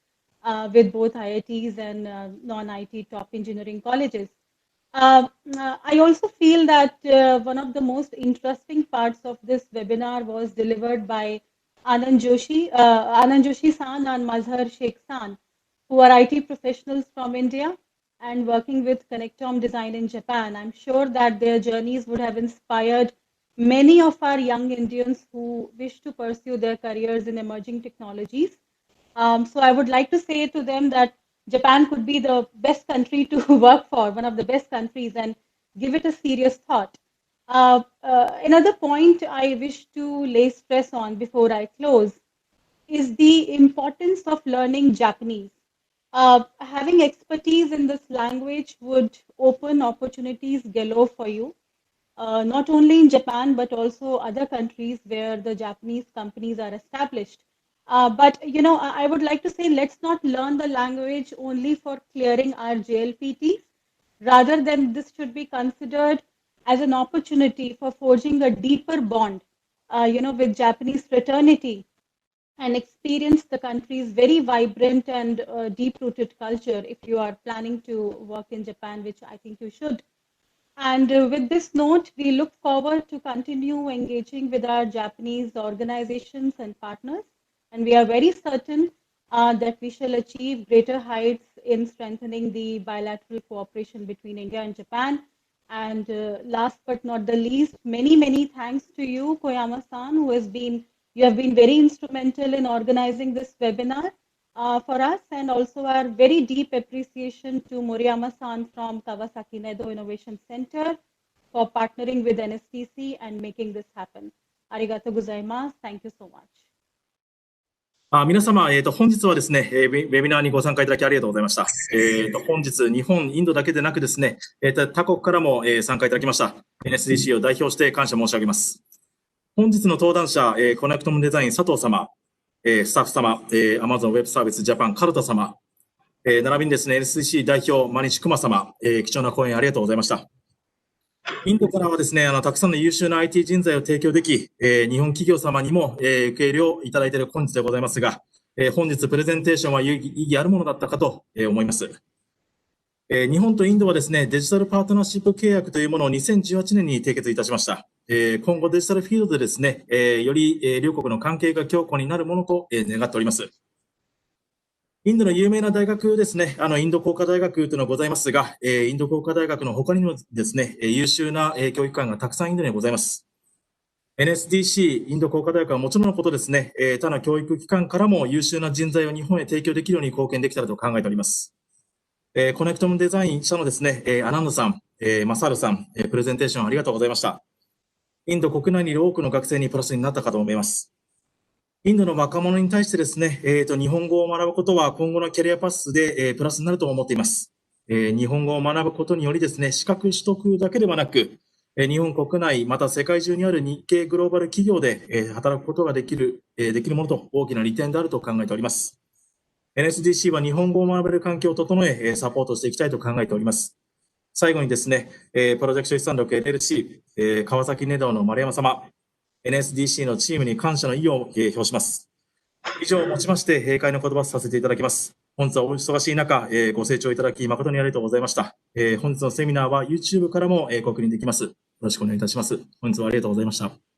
with both IITs and non-IT top engineering colleges. I also feel that one of the most interesting parts of this webinar was delivered by Anand Joshi-san and Mazhar Shaikh-san, who are IT professionals from India and working with connectome.design in Japan. I'm sure that their journeys would have inspired many of our young Indians who wish to pursue their careers in emerging technologies. So I would like to say to them that Japan could be the best country to work for, one of the best countries, and give it a serious thought. Another point I wish to lay stress on before I close is the importance of learning Japanese. Having expertise in this language would open opportunities galore for you, not only in Japan, but also other countries where the Japanese companies are established. But, you know, I would like to say, let's not learn the language only for clearing our JLPTs. Rather than this should be considered as an opportunity for forging a deeper bond, you know, with Japanese fraternity and experience the country's very vibrant and deep-rooted culture if you are planning to work in Japan, which I think you should. And with this note, we look forward to continue engaging with our Japanese organizations and partners. And we are very certain that we shall achieve greater heights in strengthening the bilateral cooperation between India and Japan. And last but not the least, many, many thanks to you, Koyama-san, you have been very instrumental in organizing this webinar for us, and also our very deep appreciation to Moriyama-san from Kawasaki NEDO Innovation Center for partnering with NSDC and making this happen. Arigatou gozaimasu. Thank you so much. 皆様、本日はですね、ウェビナーにご参加いただきありがとうございました。本日、日本、インドだけでなくですね、他国からも、参加いただきました NSDC を代表して感謝申し上げます。本日の登壇者、コネクトムデザイン佐藤様、スタッフ様、Amazon Web Service Japan カルタ様、並びにですね、NSDC 代表マニシクマ様、貴重な講演ありがとうございました。インドからはですね、たくさんの優秀な IT 人材を提供でき、日本企業様にも、受け入れをいただいている本日でございますが、本日プレゼンテーションは意義あるものだったかと思います。日本とインドはですね、デジタルパートナーシップ契約というものを2018年に締結いたしました。今後デジタルフィールドでですね、より両国の関係が強固になるものと願っております。インドの有名な大学ですね、インド工科大学というのがございますが、インド工科大学の他にもですね、優秀な教育機関がたくさんインドにはございます。NSDC インド工科大学はもちろんのことですね、他の教育機関からも優秀な人材を日本へ提供できるように貢献できたらと考えております。コネクトムデザイン社のですね、アナンドさん、マサールさん、プレゼンテーションありがとうございました。インド国内にいる多くの学生にプラスになったかと思います。インドの若者に対してですね、日本語を学ぶことは今後のキャリアパスで、プラスになると思っています。日本語を学ぶことによりですね、資格取得だけではなく、日本国内、また世界中にある日系グローバル企業で、働くことができるものと大きな利点であると考えております。NSDC は日本語を学べる環境を整え、サポートしていきたいと考えております。最後にですね、プロジェクト資産力 LLC、川崎ネドの丸山様、NSDC のチームに感謝の意を表します。以上をもちまして閉会の言葉をさせていただきます。本日はお忙しい中、ご清聴いただき誠にありがとうございました。本日のセミナーは YouTube からも、ご確認できます。よろしくお願いいたします。本日はありがとうございました。